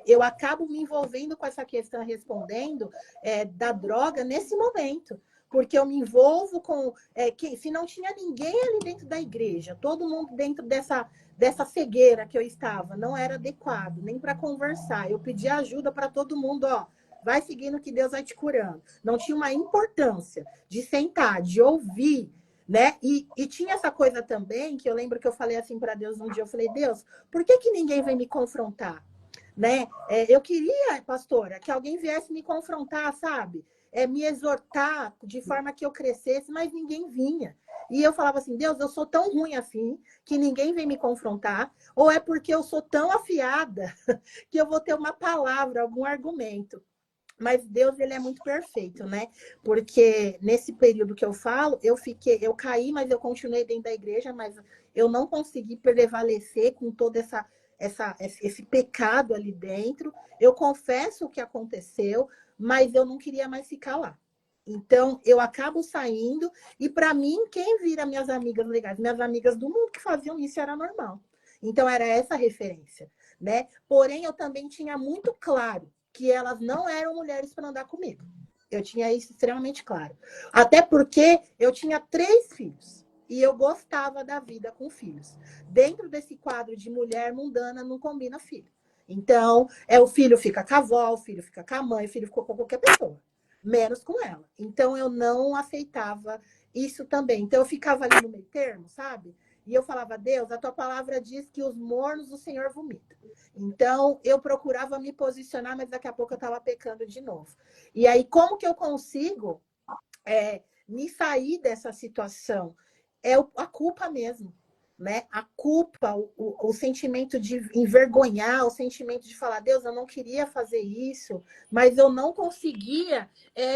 eu acabo me envolvendo com essa questão, respondendo da droga nesse momento. Porque eu me envolvo com... se não tinha ninguém ali dentro da igreja, todo mundo dentro dessa cegueira que eu estava, não era adequado, nem para conversar. Eu pedi ajuda para todo mundo, ó, vai seguindo que Deus vai te curando. Não tinha uma importância de sentar, de ouvir, né? E tinha essa coisa também, que eu lembro que eu falei assim para Deus um dia, eu falei, Deus, por que ninguém vem me confrontar? Né? Eu queria, pastora, que alguém viesse me confrontar, sabe? Me exortar de forma que eu crescesse, mas ninguém vinha. E eu falava assim, Deus, eu sou tão ruim assim, que ninguém vem me confrontar, ou é porque eu sou tão afiada que eu vou ter uma palavra, algum argumento. Mas Deus, ele é muito perfeito, né? Porque nesse período que eu falo, eu caí, mas eu continuei dentro da igreja, mas eu não consegui prevalecer com todo esse pecado ali dentro. Eu confesso o que aconteceu, mas eu não queria mais ficar lá. Então, eu acabo saindo, e para mim, quem vira minhas amigas legais? Minhas amigas do mundo que faziam isso era normal. Então, era essa referência, né? Porém, eu também tinha muito claro que elas não eram mulheres para andar comigo. Eu tinha isso extremamente claro. Até porque eu tinha 3 filhos. E eu gostava da vida com filhos. Dentro desse quadro de mulher mundana, não combina filho. Então, o filho fica com a avó, o filho fica com a mãe, o filho fica com qualquer pessoa. Menos com ela. Então, eu não aceitava isso também. Então, eu ficava ali no meio termo, sabe? E eu falava, Deus, a tua palavra diz que os mornos o Senhor vomita. Então, eu procurava me posicionar, mas daqui a pouco eu estava pecando de novo. E aí, como que eu consigo me sair dessa situação? A culpa mesmo, né? A culpa, o sentimento de envergonhar, o sentimento de falar, Deus, eu não queria fazer isso, mas eu não conseguia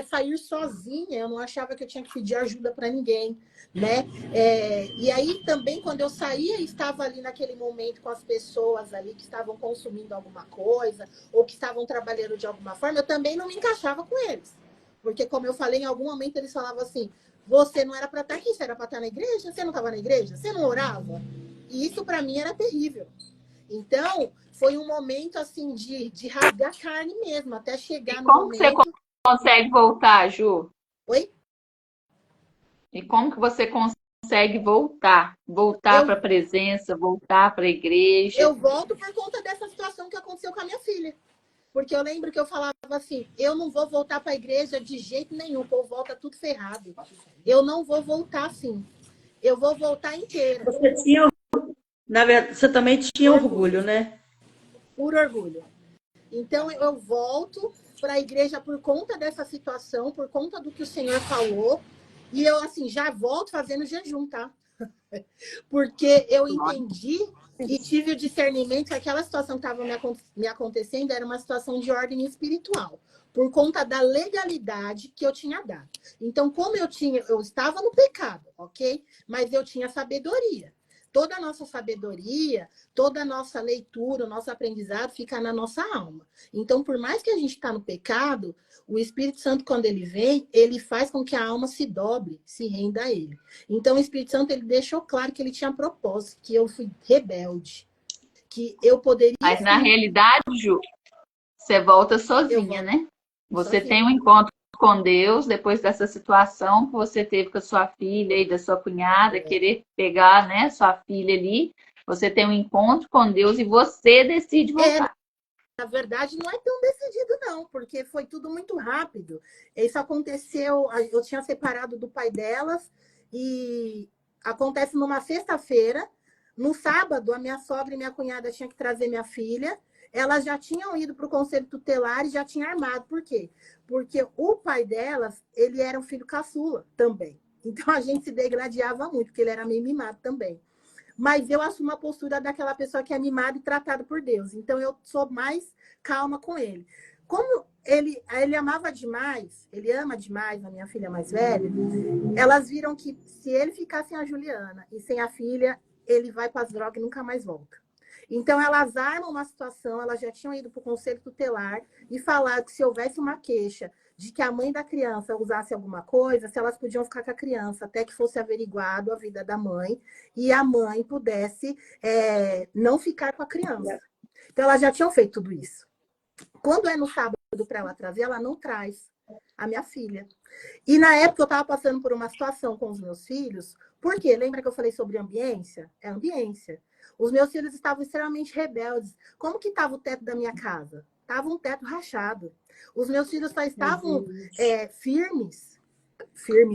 sair sozinha, eu não achava que eu tinha que pedir ajuda para ninguém, né? E aí também, quando eu saía, estava ali naquele momento com as pessoas ali que estavam consumindo alguma coisa, ou que estavam trabalhando de alguma forma, eu também não me encaixava com eles. Porque, como eu falei, em algum momento eles falavam assim, você não era para estar aqui, você era para estar na igreja? Você não estava na igreja? Você não orava? E isso para mim era terrível. Então, foi um momento assim de rasgar carne mesmo, até chegar E no como que você momento. consegue voltar, Ju? Oi? E como que você consegue voltar? Voltar para a Eu, presença, voltar para a igreja? eu volto por conta dessa situação que aconteceu com a minha filha. Porque eu lembro que eu falava assim, eu não vou voltar para a igreja de jeito nenhum, o povo volta tudo ferrado. Eu não vou voltar assim. Eu vou voltar inteira. Na verdade, você também tinha orgulho, né? Por orgulho. Então, eu volto para a igreja por conta dessa situação, por conta do que o Senhor falou. E eu, assim, já volto fazendo jejum, tá? Porque eu entendi e tive o discernimento que aquela situação que estava me acontecendo era uma situação de ordem espiritual, por conta da legalidade que eu tinha dado. Então, como eu estava no pecado, ok? Mas eu tinha sabedoria. Toda a nossa sabedoria, toda a nossa leitura, o nosso aprendizado fica na nossa alma. Então, por mais que a gente está no pecado, o Espírito Santo, quando ele vem, ele faz com que a alma se dobre, se renda a ele. Então, o Espírito Santo, ele deixou claro que ele tinha propósito, que eu fui rebelde, que eu poderia Mas na sim, realidade, Ju, você volta eu sozinha, vou né? Você sozinha. tem um encontro com Deus depois dessa situação que você teve com a sua filha e da sua cunhada, querer pegar, né, sua filha ali. Você tem um encontro com Deus e você decide voltar. Na verdade, não é tão decidido, não, porque foi tudo muito rápido. Isso aconteceu, eu tinha separado do pai delas, e acontece numa sexta-feira. No sábado, a minha sogra e minha cunhada tinham que trazer minha filha. Elas já tinham ido para o conselho tutelar e já tinham armado. Por quê? Porque o pai delas, ele era um filho caçula também. Então, a gente se degladiava muito, porque ele era meio mimado também. Mas eu assumo a postura daquela pessoa que é mimada e tratada por Deus. Então, eu sou mais calma com ele. Como ele amava demais, ele ama demais a minha filha mais velha, elas viram que se ele ficar sem a Juliana e sem a filha, ele vai para as drogas e nunca mais volta. Então, elas armam uma situação, elas já tinham ido para o conselho tutelar e falaram que se houvesse uma queixa de que a mãe da criança usasse alguma coisa, se elas podiam ficar com a criança até que fosse averiguado a vida da mãe e a mãe pudesse não ficar com a criança. Então, elas já tinham feito tudo isso. Quando é no sábado para ela trazer, ela não traz a minha filha. E na época eu estava passando por uma situação com os meus filhos, porque lembra que eu falei sobre ambiência? É ambiência. Os meus filhos estavam extremamente rebeldes. Como que estava o teto da minha casa? Estava um teto rachado. Os meus filhos só estavam firmes,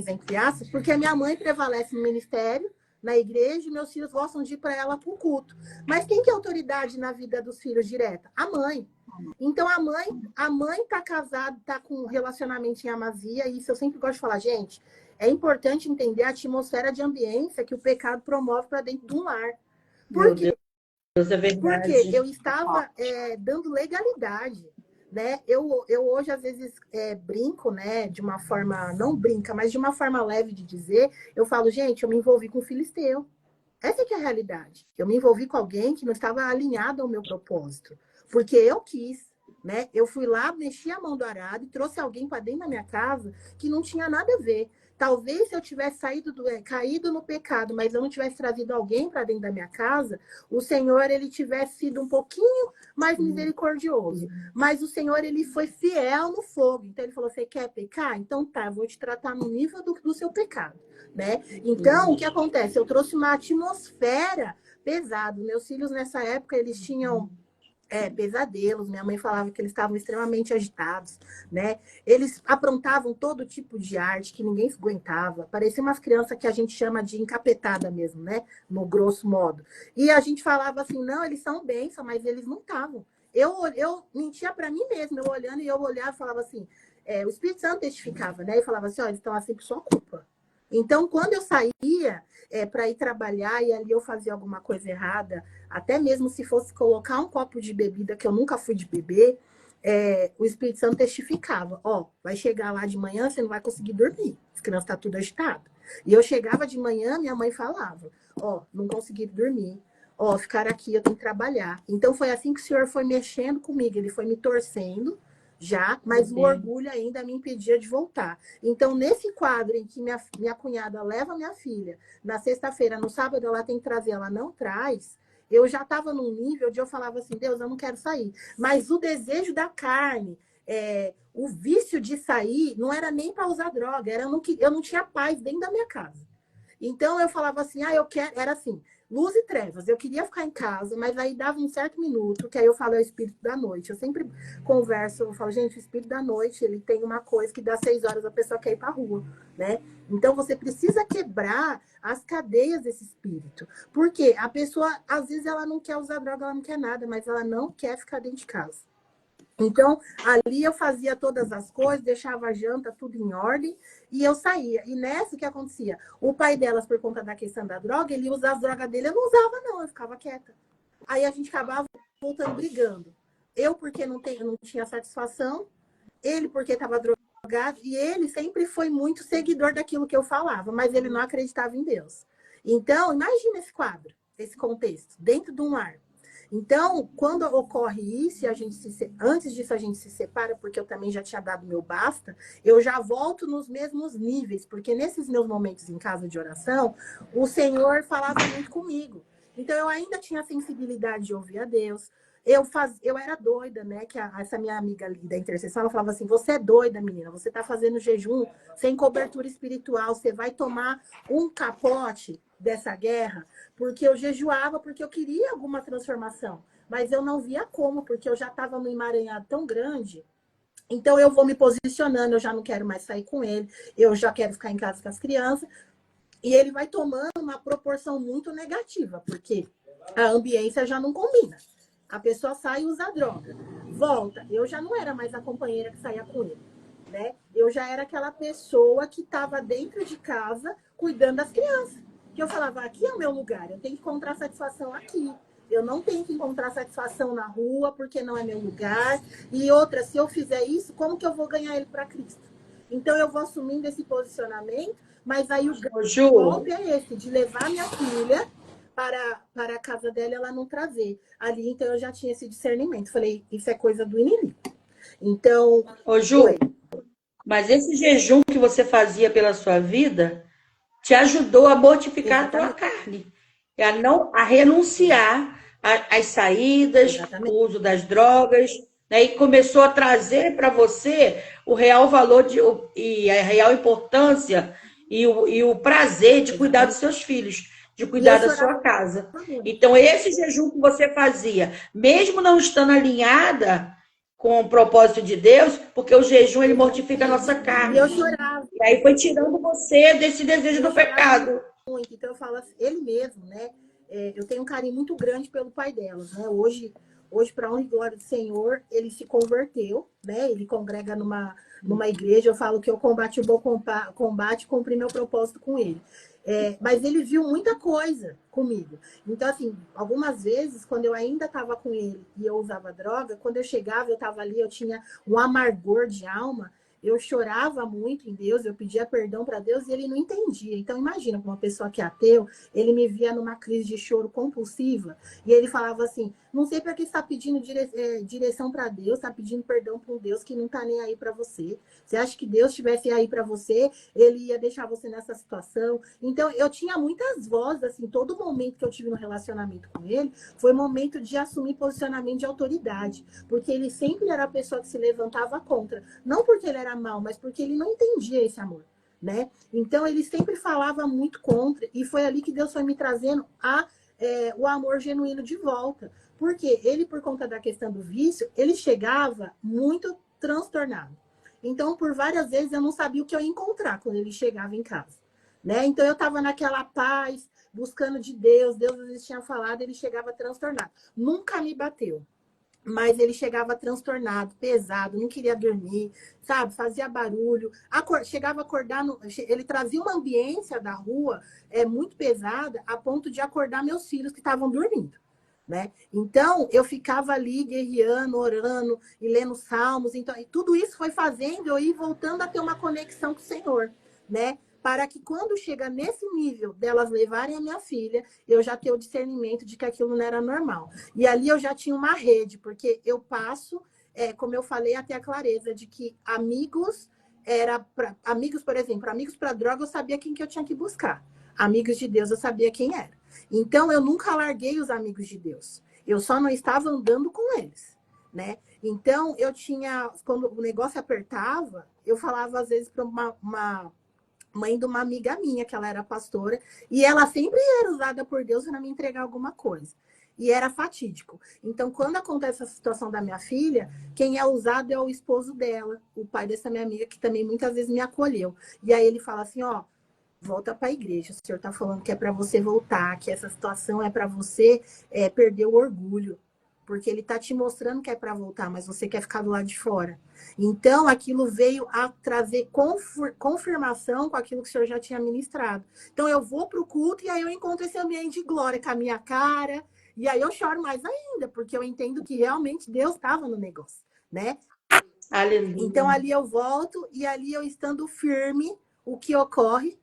entre aspas, porque a minha mãe prevalece no ministério, na igreja, e meus filhos gostam de ir para ela para o culto. Mas quem que é autoridade na vida dos filhos direta? A mãe. Então, a mãe tá casada, tá com um relacionamento em amasia, e isso eu sempre gosto de falar, gente, é importante entender a atmosfera de ambiência que o pecado promove para dentro de um lar. Por Meu quê? Deus, é Porque verdade. eu estava dando legalidade, né? Eu hoje, às vezes, brinco, né? De uma forma, não brinca, mas de uma forma leve de dizer, eu falo, gente, eu me envolvi com um filisteu. Essa que é a realidade. Eu me envolvi com alguém que não estava alinhado ao meu propósito. Porque eu quis, né? Eu fui lá, mexi a mão do arado e trouxe alguém para dentro da minha casa que não tinha nada a ver. Talvez se eu tivesse caído no pecado, mas eu não tivesse trazido alguém para dentro da minha casa, o Senhor, ele tivesse sido um pouquinho mais misericordioso. Mas o Senhor, ele foi fiel no fogo. Então, ele falou, você quer pecar? Então tá, eu vou te tratar no nível do seu pecado, né? Então, o que acontece? Eu trouxe uma atmosfera pesada. Meus filhos, nessa época, eles tinham pesadelos. Minha mãe falava que eles estavam extremamente agitados, né? Eles aprontavam todo tipo de arte que ninguém aguentava. Parecia umas crianças que a gente chama de encapetada mesmo, né? No grosso modo. E a gente falava assim, não, eles são bênção, mas eles não estavam. Eu mentia para mim mesma, eu olhando e eu olhava e falava assim, o Espírito Santo testificava, né? E falava assim, ó, eles estão assim por sua culpa. Então, quando eu saía para ir trabalhar e ali eu fazia alguma coisa errada, até mesmo se fosse colocar um copo de bebida, que eu nunca fui de beber, o Espírito Santo testificava, ó, vai chegar lá de manhã, você não vai conseguir dormir, as crianças estão tudo agitadas. E eu chegava de manhã, minha mãe falava, ó, não consegui dormir, ó, ficar aqui, eu tenho que trabalhar. Então foi assim que o Senhor foi mexendo comigo, ele foi me torcendo já, mas o orgulho ainda me impedia de voltar. Então, nesse quadro em que minha cunhada leva minha filha, na sexta-feira, no sábado ela tem que trazer, ela não traz, eu já estava num nível de eu falava assim, Deus, eu não quero sair. Mas o desejo da carne, o vício de sair, não era nem para usar droga, eu não tinha paz dentro da minha casa. Então eu falava assim, eu quero, era assim, luz e trevas. Eu queria ficar em casa, mas aí dava um certo minuto, que aí eu falo, é o espírito da noite. Eu sempre converso, eu falo, gente, o espírito da noite, ele tem uma coisa que dá 6 horas a pessoa quer ir para a rua, né? Então você precisa quebrar as cadeias desse espírito. Porque a pessoa, às vezes, ela não quer usar droga, ela não quer nada, mas ela não quer ficar dentro de casa. Então, ali eu fazia todas as coisas, deixava a janta, tudo em ordem, e eu saía. E nessa, o que acontecia? O pai delas, por conta da questão da droga, ele ia usar as drogas dele, eu não usava, não, eu ficava quieta. Aí a gente acabava voltando brigando. Eu, porque não tinha satisfação, ele, porque estava drogado, e ele sempre foi muito seguidor daquilo que eu falava, mas ele não acreditava em Deus. Então, imagina esse quadro, esse contexto, dentro de um lar. Então, quando ocorre isso, antes disso a gente se separa, porque eu também já tinha dado meu basta, eu já volto nos mesmos níveis, porque nesses meus momentos em casa de oração, o Senhor falava muito comigo. Então, eu ainda tinha a sensibilidade de ouvir a Deus. Eu era doida, né? Que essa minha amiga ali da intercessão, ela falava assim, você é doida, menina, você tá fazendo jejum sem cobertura espiritual, você vai tomar um capote dessa guerra, porque eu jejuava, porque eu queria alguma transformação, mas eu não via como, porque eu já estava no emaranhado tão grande. Então eu vou me posicionando, eu já não quero mais sair com ele, eu já quero ficar em casa com as crianças, e ele vai tomando uma proporção muito negativa, porque a ambiência já não combina. A pessoa sai e usa droga, volta. Eu já não era mais a companheira que saía com ele, né? Eu já era aquela pessoa que estava dentro de casa cuidando das crianças. Que eu falava, aqui é o meu lugar, eu tenho que encontrar satisfação aqui. Eu não tenho que encontrar satisfação na rua, porque não é meu lugar. E outra, se eu fizer isso, como que eu vou ganhar ele para Cristo? Então, eu vou assumindo esse posicionamento, mas aí o golpe é esse, de levar minha filha para a casa dela e ela não trazer. Ali, então, eu já tinha esse discernimento. Falei, isso é coisa do inimigo. Então... Ô, Ju, mas esse jejum que você fazia pela sua vida te ajudou a mortificar a tua carne, a renunciar às saídas, o uso das drogas, né? E começou a trazer para você o real valor e a real importância e o prazer de cuidar dos seus filhos, de cuidar da sua casa. Então, esse jejum que você fazia, mesmo não estando alinhada com o propósito de Deus, porque o jejum, ele mortifica a nossa carne. E eu chorava. E aí foi tirando você desse desejo do pecado. Muito. Então eu falo assim, ele mesmo, né? Eu tenho um carinho muito grande pelo pai delas, né? Hoje Hoje, para honra e glória do Senhor, ele se converteu, né? Ele congrega numa igreja. Eu falo que eu combati o bom combate e cumpri meu propósito com ele. Mas ele viu muita coisa comigo. Então, assim, algumas vezes, quando eu ainda estava com ele e eu usava droga, quando eu chegava, eu estava ali, eu tinha um amargor de alma, eu chorava muito em Deus, eu pedia perdão para Deus e ele não entendia. Então, imagina, uma pessoa que é ateu, ele me via numa crise de choro compulsiva e ele falava assim, não sei para que está pedindo direção para Deus, está pedindo perdão para um Deus que não está nem aí para você. Você acha que Deus estivesse aí para você, ele ia deixar você nessa situação? Então, eu tinha muitas vozes, assim, todo momento que eu tive no relacionamento com ele, foi momento de assumir posicionamento de autoridade, porque ele sempre era a pessoa que se levantava contra. Não porque ele era mal, mas porque ele não entendia esse amor, né? Então, ele sempre falava muito contra, e foi ali que Deus foi me trazendo o amor genuíno de volta. Porque ele, por conta da questão do vício, ele chegava muito transtornado. Então, por várias vezes, eu não sabia o que eu ia encontrar quando ele chegava em casa, né? Então, eu estava naquela paz, buscando de Deus. Deus às vezes tinha falado, ele chegava transtornado. Nunca me bateu, mas ele chegava transtornado, pesado, não queria dormir, sabe? Fazia barulho, chegava a acordar, ele trazia uma ambiência da rua muito pesada, a ponto de acordar meus filhos que estavam dormindo, né? Então, eu ficava ali guerreando, orando e lendo salmos. Então, e tudo isso foi fazendo eu ir voltando a ter uma conexão com o Senhor, né? Para que quando chega nesse nível delas levarem a minha filha, eu já tenho o discernimento de que aquilo não era normal. E ali eu já tinha uma rede, porque eu passo, como eu falei, até a clareza de que amigos, amigos, por exemplo, amigos para droga, eu sabia quem que eu tinha que buscar. Amigos de Deus, eu sabia quem era. Então, eu nunca larguei os amigos de Deus. Eu só não estava andando com eles, né? Então, eu tinha... Quando o negócio apertava, eu falava, às vezes, para uma mãe de uma amiga minha, que ela era pastora, e ela sempre era usada por Deus para me entregar alguma coisa. E era fatídico. Então, quando acontece a situação da minha filha, quem é usado é o esposo dela, o pai dessa minha amiga, que também muitas vezes me acolheu. E aí ele fala assim, ó, volta para a igreja. O senhor está falando que é para você voltar, que essa situação é para você perder o orgulho. Porque ele está te mostrando que é para voltar, mas você quer ficar do lado de fora. Então, aquilo veio a trazer confirmação com aquilo que o senhor já tinha ministrado. Então, eu vou para o culto e aí eu encontro esse ambiente de glória com a minha cara. E aí eu choro mais ainda, porque eu entendo que realmente Deus estava no negócio, né? Aleluia. Então, ali eu volto e ali eu estando firme, o que ocorre?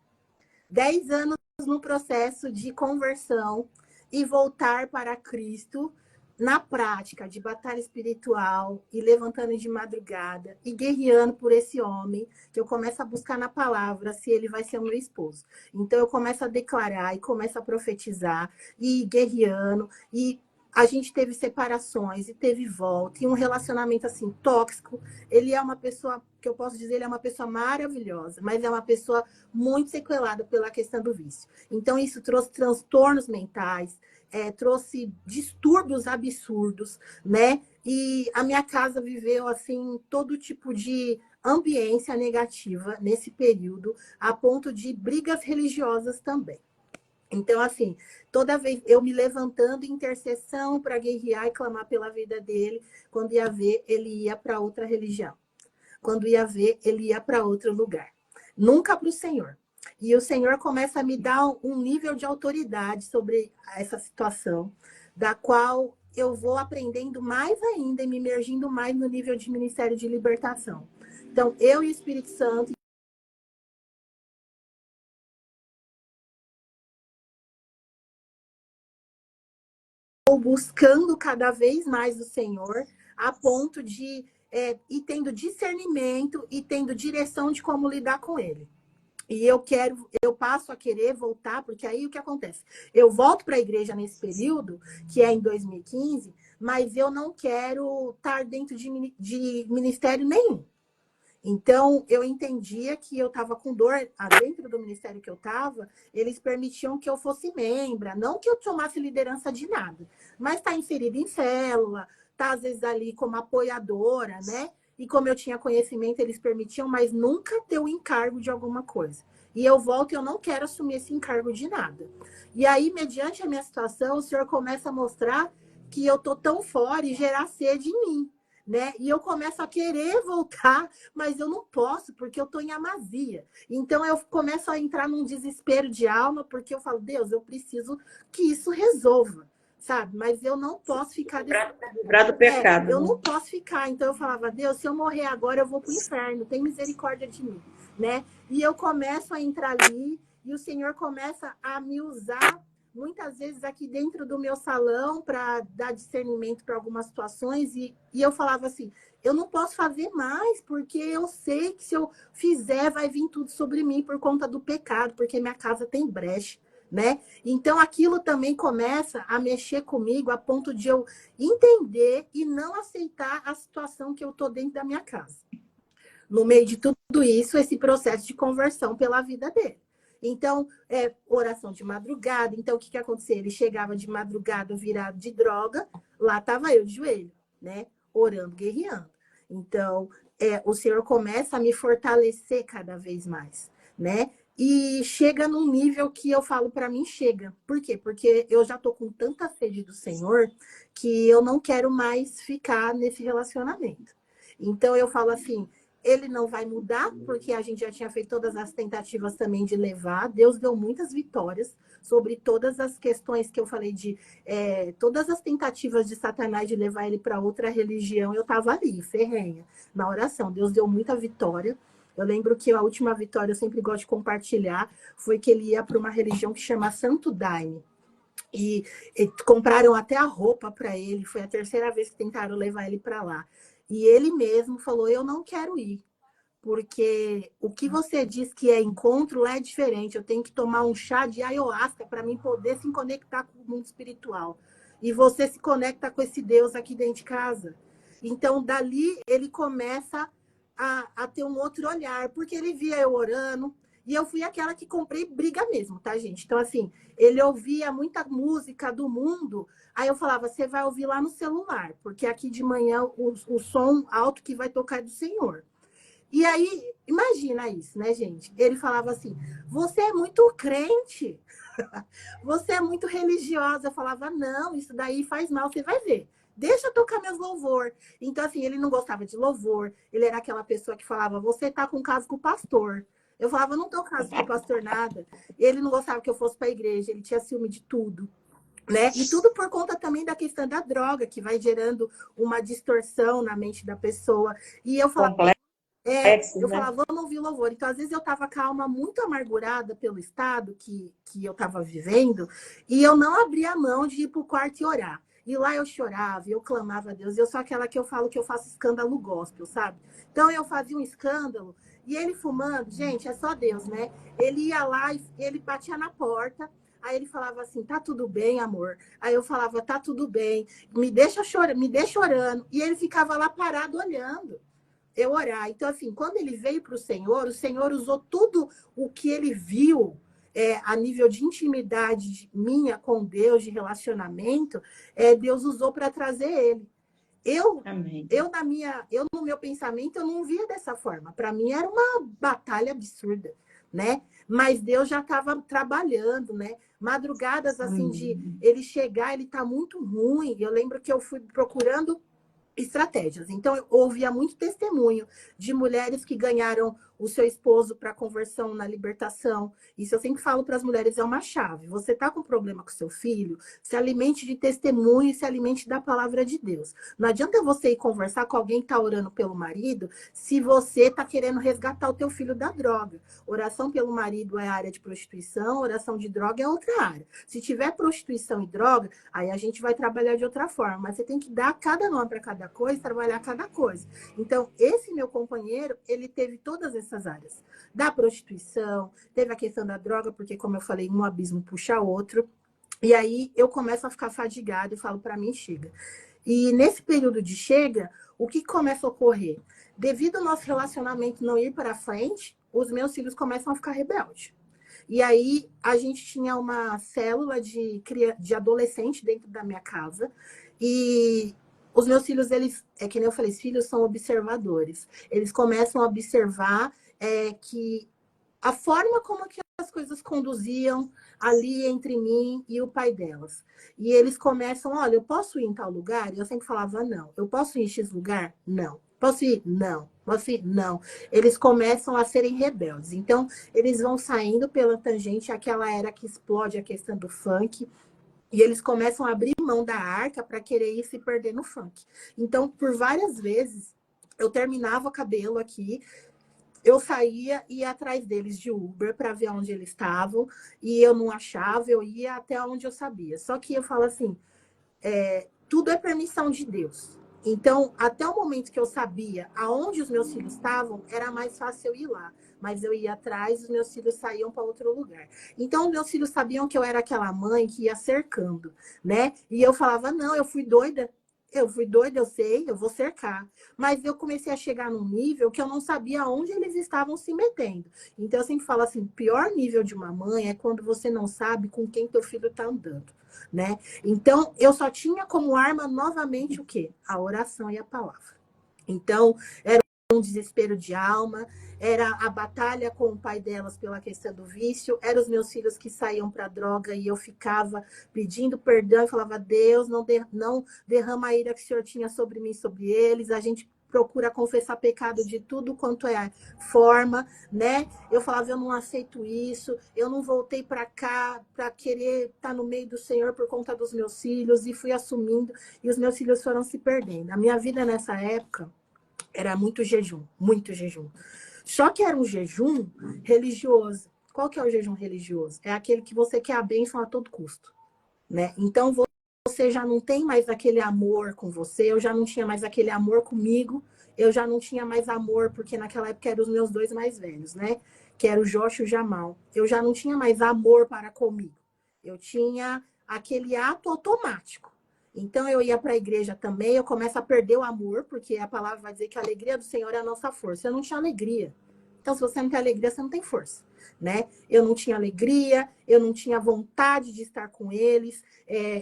10 anos no processo de conversão e voltar para Cristo na prática de batalha espiritual e levantando de madrugada e guerreando por esse homem, que eu começo a buscar na palavra se ele vai ser o meu esposo. Então eu começo a declarar e começo a profetizar e guerreando e a gente teve separações e teve volta, e um relacionamento assim tóxico. Ele é uma pessoa, que eu posso dizer, ele é uma pessoa maravilhosa, mas é uma pessoa muito sequelada pela questão do vício. Então, isso trouxe transtornos mentais, trouxe distúrbios absurdos, né? E a minha casa viveu, assim, todo tipo de ambiência negativa nesse período, a ponto de brigas religiosas também. Então, assim, toda vez eu me levantando em intercessão para guerrear e clamar pela vida dele, quando ia ver, ele ia para outra religião. Quando ia ver, ele ia para outro lugar. Nunca para o Senhor. E o Senhor começa a me dar um nível de autoridade sobre essa situação, da qual eu vou aprendendo mais ainda e me imergindo mais no nível de ministério de libertação. Então, eu e o Espírito Santo buscando cada vez mais o Senhor, a ponto de ir tendo discernimento e tendo direção de como lidar com ele. E eu passo a querer voltar, porque aí o que acontece? Eu volto para a igreja nesse período, que é em 2015, mas eu não quero estar dentro de ministério nenhum. Então, eu entendia que eu estava com dor dentro do ministério que eu estava, eles permitiam que eu fosse membra, não que eu tomasse liderança de nada, mas tá inserida em célula, tá às vezes ali como apoiadora, né? E como eu tinha conhecimento, eles permitiam, mas nunca ter o encargo de alguma coisa. E eu volto e eu não quero assumir esse encargo de nada. E aí, mediante a minha situação, o Senhor começa a mostrar que eu tô tão fora e gerar sede em mim, né? E eu começo a querer voltar, mas eu não posso, porque eu tô em amasia. Então eu começo a entrar num desespero de alma, porque eu falo, Deus, eu preciso que isso resolva, sabe? Mas eu não posso ficar Livrar do pecado, eu né? não posso ficar. Então eu falava, Deus, se eu morrer agora, eu vou pro inferno. Tem misericórdia de mim, né? E eu começo a entrar ali e o Senhor começa a me usar muitas vezes aqui dentro do meu salão para dar discernimento para algumas situações e eu falava assim, eu não posso fazer mais porque eu sei que se eu fizer vai vir tudo sobre mim por conta do pecado, porque minha casa tem brecha, né? Então aquilo também começa a mexer comigo a ponto de eu entender e não aceitar a situação que eu tô dentro da minha casa. No meio de tudo isso, esse processo de conversão pela vida dele. Então, oração de madrugada. Então, o que acontecia? Ele chegava de madrugada virado de droga, lá estava eu de joelho, né? Orando, guerreando. Então, o Senhor começa a me fortalecer cada vez mais, né? E chega num nível que eu falo para mim, chega. Por quê? Porque eu já tô com tanta sede do Senhor que eu não quero mais ficar nesse relacionamento. Então, eu falo assim, ele não vai mudar, porque a gente já tinha feito todas as tentativas também de levar. Deus deu muitas vitórias sobre todas as questões que eu falei de todas as tentativas de Satanás de levar ele para outra religião. Eu estava ali, ferrenha, na oração. Deus deu muita vitória. Eu lembro que a última vitória, eu sempre gosto de compartilhar, foi que ele ia para uma religião que chama Santo Daime. E compraram até a roupa para ele. Foi a terceira vez que tentaram levar ele para lá. E ele mesmo falou, eu não quero ir, porque o que você diz que é encontro lá é diferente. Eu tenho que tomar um chá de ayahuasca para mim poder se conectar com o mundo espiritual. E você se conecta com esse Deus aqui dentro de casa. Então, dali, ele começa a ter um outro olhar, porque ele via eu orando, e eu fui aquela que comprei briga mesmo, tá, gente? Então, assim, ele ouvia muita música do mundo, aí eu falava, você vai ouvir lá no celular, porque aqui de manhã o som alto que vai tocar é do Senhor. E aí, imagina isso, né, gente? Ele falava assim, você é muito crente, você é muito religiosa. Eu falava, não, isso daí faz mal, você vai ver. Deixa eu tocar meus louvor. Então, assim, ele não gostava de louvor. Ele era aquela pessoa que falava, você tá com caso com o pastor. Eu falava, não tô com caso com o pastor nada. Ele não gostava que eu fosse para a igreja, ele tinha ciúme de tudo, né? E tudo por conta também da questão da droga, que vai gerando uma distorção na mente da pessoa. E eu falava, eu né? falava, vamos ouvir louvor. Então, às vezes, eu estava com a alma muito amargurada pelo estado que eu estava vivendo, e eu não abria a mão de ir para o quarto e orar. E lá eu chorava, eu clamava a Deus. Eu sou aquela que eu falo que eu faço escândalo gospel, sabe? Então, eu fazia um escândalo, e ele fumando, gente, é só Deus, né? Ele ia lá e ele batia na porta, aí ele falava assim, tá tudo bem, amor? Aí eu falava, tá tudo bem, me deixa orando. E ele ficava lá parado olhando eu orar. Então, assim, quando ele veio para o Senhor usou tudo o que ele viu a nível de intimidade minha com Deus, de relacionamento, Deus usou para trazer ele. Amém. Eu no meu pensamento, eu não via dessa forma. Para mim era uma batalha absurda, né? Mas Deus já estava trabalhando, né? Madrugadas assim de ele chegar, ele tá muito ruim. Eu lembro que eu fui procurando estratégias. Então, eu ouvia muito testemunho de mulheres que ganharam o seu esposo para conversão na libertação. Isso eu sempre falo para as mulheres, é uma chave. Você está com problema com seu filho, se alimente de testemunho e se alimente da palavra de Deus. Não adianta você ir conversar com alguém que está orando pelo marido se você está querendo resgatar o teu filho da droga. Oração pelo marido é área de prostituição, oração de droga é outra área. Se tiver prostituição e droga, aí a gente vai trabalhar de outra forma. Mas você tem que dar cada nome para cada coisa, trabalhar cada coisa. Então, esse meu companheiro, ele teve todas essas áreas. Da prostituição, teve a questão da droga, porque, como eu falei, um abismo puxa outro. E aí eu começo a ficar fadigada e falo, para mim, chega. E nesse período de chega, o que começa a ocorrer? Devido ao nosso relacionamento não ir para frente, os meus filhos começam a ficar rebeldes. E aí a gente tinha uma célula de adolescente dentro da minha casa. E os meus filhos, eles, que nem eu falei, os filhos são observadores. Eles começam a observar que a forma como que as coisas conduziam, ali entre mim e o pai delas. E eles começam, olha, eu posso ir em tal lugar? E eu sempre falava, não. Eu posso ir em X lugar? Não. Posso ir? Não. Posso ir? Não. Eles começam a serem rebeldes. Então, eles vão saindo pela tangente, aquela era que explode a questão do funk, e eles começam a abrir mão da arca para querer ir se perder no funk. Então, por várias vezes, eu terminava o cabelo aqui, eu saía e ia atrás deles de Uber para ver onde eles estavam, e eu não achava, eu ia até onde eu sabia. Só que eu falo assim, tudo é permissão de Deus. Então, até o momento que eu sabia aonde os meus filhos estavam, era mais fácil eu ir lá. Mas eu ia atrás, os meus filhos saíam para outro lugar. Então, meus filhos sabiam que eu era aquela mãe que ia cercando, né? E eu falava, não, eu fui doida. Eu fui doida, eu sei, eu vou cercar. Mas eu comecei a chegar num nível que eu não sabia aonde eles estavam se metendo. Então, eu sempre falo assim, o pior nível de uma mãe é quando você não sabe com quem teu filho está andando, né? Então, eu só tinha como arma novamente o quê? A oração e a palavra. Então, era um desespero de alma, era a batalha com o pai delas pela questão do vício, eram os meus filhos que saíam para droga e eu ficava pedindo perdão e falava, Deus, não derrama a ira que o Senhor tinha sobre mim, sobre eles, a gente procura confessar pecado de tudo quanto é forma, né? Eu falava, eu não aceito isso, eu não voltei para cá para querer estar no meio do Senhor por conta dos meus filhos, e fui assumindo, e os meus filhos foram se perdendo. A minha vida nessa época era muito jejum, muito jejum. Só que era um jejum religioso. Qual que é o jejum religioso? É aquele que você quer a bênção a todo custo, né? Então, você já não tem mais aquele amor com você, eu já não tinha mais aquele amor comigo, eu já não tinha mais amor, porque naquela época eram os meus dois mais velhos, né? Que era o Josh e o Jamal. Eu já não tinha mais amor para comigo. Eu tinha aquele ato automático. Então, eu ia para a igreja também, eu começo a perder o amor, porque a palavra vai dizer que a alegria do Senhor é a nossa força. Eu não tinha alegria. Então, se você não tem alegria, você não tem força, né? Eu não tinha alegria, eu não tinha vontade de estar com eles.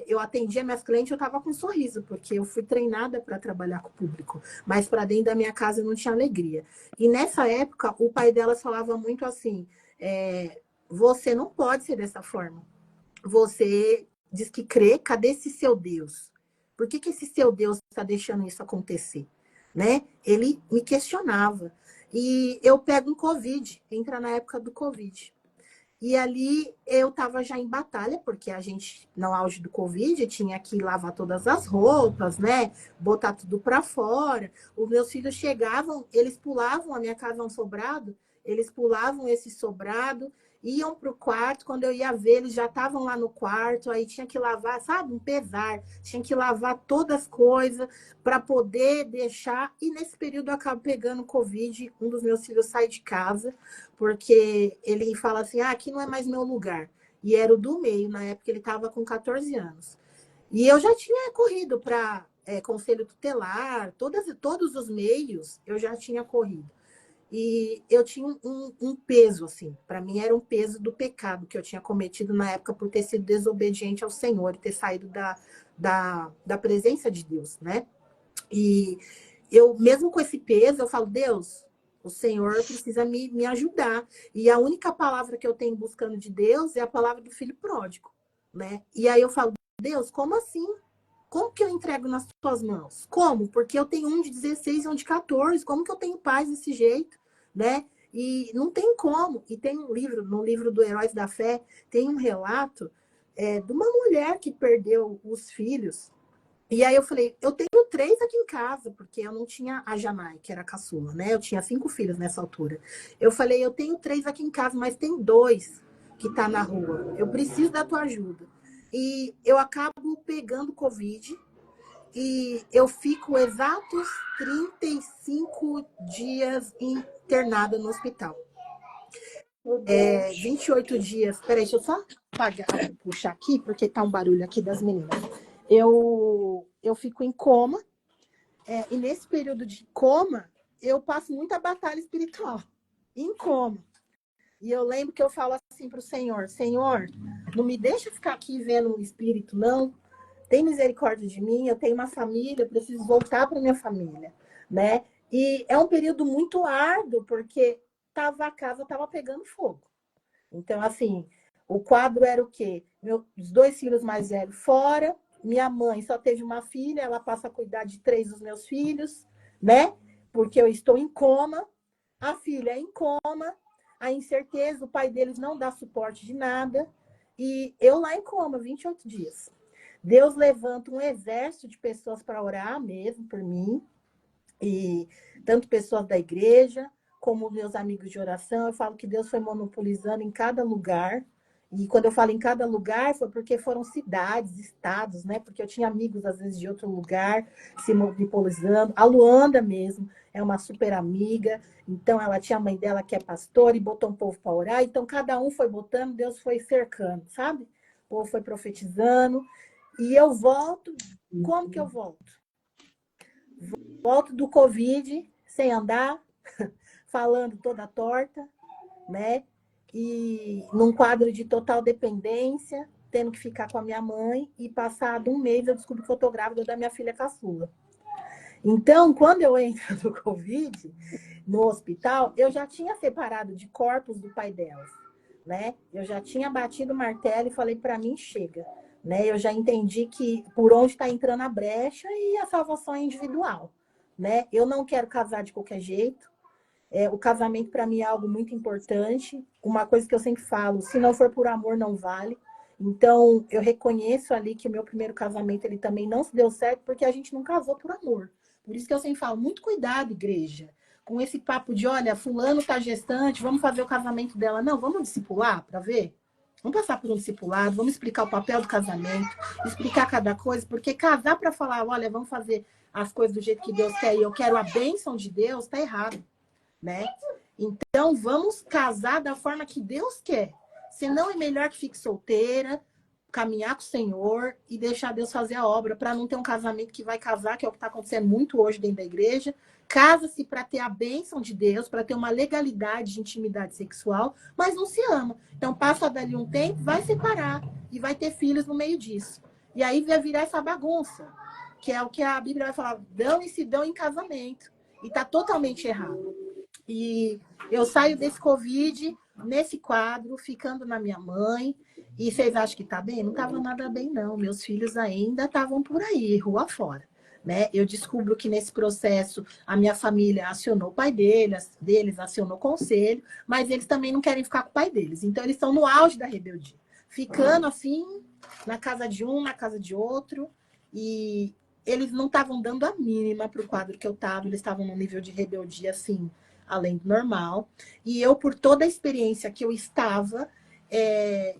Eu atendia minhas clientes, eu estava com um sorriso, porque eu fui treinada para trabalhar com o público. Mas para dentro da minha casa eu não tinha alegria. E nessa época, o pai delas falava muito assim, você não pode ser dessa forma. Você diz que crê, cadê esse seu Deus? Por que esse seu Deus está deixando isso acontecer? Né? Ele me questionava. E eu pego um Covid, entra na época do Covid. E ali eu estava já em batalha, porque a gente, no auge do Covid, tinha que lavar todas as roupas, né? Botar tudo para fora. Os meus filhos chegavam, eles pulavam, a minha casa é um sobrado, eles pulavam esse sobrado, iam para o quarto, quando eu ia ver, eles já estavam lá no quarto, aí tinha que lavar, sabe, um pesar, tinha que lavar todas as coisas para poder deixar, e nesse período eu acabo pegando Covid, um dos meus filhos sai de casa, porque ele fala assim, aqui não é mais meu lugar, e era o do meio, na época ele estava com 14 anos, e eu já tinha corrido para conselho tutelar, todos os meios eu já tinha corrido. E eu tinha um peso, assim, para mim era um peso do pecado que eu tinha cometido na época por ter sido desobediente ao Senhor e ter saído da presença de Deus, né? E eu, mesmo com esse peso, eu falo, Deus, o Senhor precisa me ajudar. E a única palavra que eu tenho buscando de Deus é a palavra do filho pródigo, né? E aí eu falo, Deus, como assim? Como que eu entrego nas tuas mãos? Como? Porque eu tenho um de 16 e um de 14. Como que eu tenho paz desse jeito? Né? E não tem como. E tem um livro, no livro do Heróis da Fé, tem um relato de uma mulher que perdeu os filhos. E aí eu falei, eu tenho 3 aqui em casa, porque eu não tinha a Janai, que era a caçula, né? Eu tinha 5 filhos nessa altura. Eu falei, eu tenho 3 aqui em casa, mas tem 2 que tá na rua. Eu preciso da tua ajuda. E eu acabo pegando Covid e eu fico exatos 35 dias internada no hospital. 28 dias. Peraí, deixa eu só puxar aqui, porque tá um barulho aqui das meninas. Eu fico em coma, e nesse período de coma, eu passo muita batalha espiritual. Em coma. E eu lembro que eu falo assim para o Senhor, Senhor, não me deixa ficar aqui vendo o espírito, não. Tem misericórdia de mim, eu tenho uma família, eu preciso voltar para minha família, né? E é um período muito árduo, porque a casa estava pegando fogo. Então, assim, O quadro era o quê? Os 2 filhos mais velhos fora, minha mãe só teve uma filha, ela passa a cuidar de 3 dos meus filhos, né? Porque eu estou em coma, a filha é em coma, a incerteza, o pai deles não dá suporte de nada, e eu lá em coma, 28 dias. Deus levanta um exército de pessoas para orar mesmo por mim, e tanto pessoas da igreja, como meus amigos de oração. Eu falo que Deus foi monopolizando em cada lugar. E quando eu falo em cada lugar, foi porque foram cidades, estados, né? Porque eu tinha amigos, às vezes, de outro lugar, se monopolizando. A Luanda mesmo é uma super amiga. Então, ela tinha a mãe dela que é pastora e botou um povo para orar. Então, cada um foi botando, Deus foi cercando, sabe? O povo foi profetizando. E eu volto. Como que eu volto? Volto do Covid, sem andar, falando toda torta, né? E num quadro de total dependência, tendo que ficar com a minha mãe, e passado um mês eu descobri que eu tô grávida da minha filha caçula. Então, quando eu entro no Covid, no hospital, eu já tinha separado de corpos do pai delas, né? Eu já tinha batido o martelo e falei, para mim, chega. Né? Eu já entendi que por onde está entrando a brecha e a salvação é individual. Né? Eu não quero casar de qualquer jeito. O casamento, para mim, é algo muito importante. Uma coisa que eu sempre falo, se não for por amor, não vale. Então, eu reconheço ali que o meu primeiro casamento ele também não se deu certo porque a gente não casou por amor. Por isso que eu sempre falo, muito cuidado, igreja, com esse papo de, olha, fulano está gestante, vamos fazer o casamento dela. Não, vamos discipular para ver? Vamos passar por um discipulado, vamos explicar o papel do casamento, explicar cada coisa, porque casar para falar, olha, vamos fazer as coisas do jeito que Deus quer e eu quero a bênção de Deus, tá errado, né? Então, vamos casar da forma que Deus quer. Senão é melhor que fique solteira, caminhar com o Senhor e deixar Deus fazer a obra, para não ter um casamento que vai casar, que é o que está acontecendo muito hoje dentro da igreja. Casa-se para ter a bênção de Deus, para ter uma legalidade de intimidade sexual, mas não se ama. Então, passa dali um tempo, vai separar e vai ter filhos no meio disso. E aí vai virar essa bagunça, que é o que a Bíblia vai falar, dão e se dão em casamento. E está totalmente errado. E eu saio desse Covid, nesse quadro, ficando na minha mãe. E vocês acham que tá bem? Não estava nada bem, não. Meus filhos ainda estavam por aí, rua fora. Né? Eu descubro que nesse processo a minha família acionou o pai deles acionou o conselho, mas eles também não querem ficar com o pai deles. Então eles estão no auge da rebeldia, ficando assim, na casa de um, na casa de outro, e eles não estavam dando a mínima para o quadro que eu estava, eles estavam num nível de rebeldia assim, além do normal. E eu, por toda a experiência que eu estava,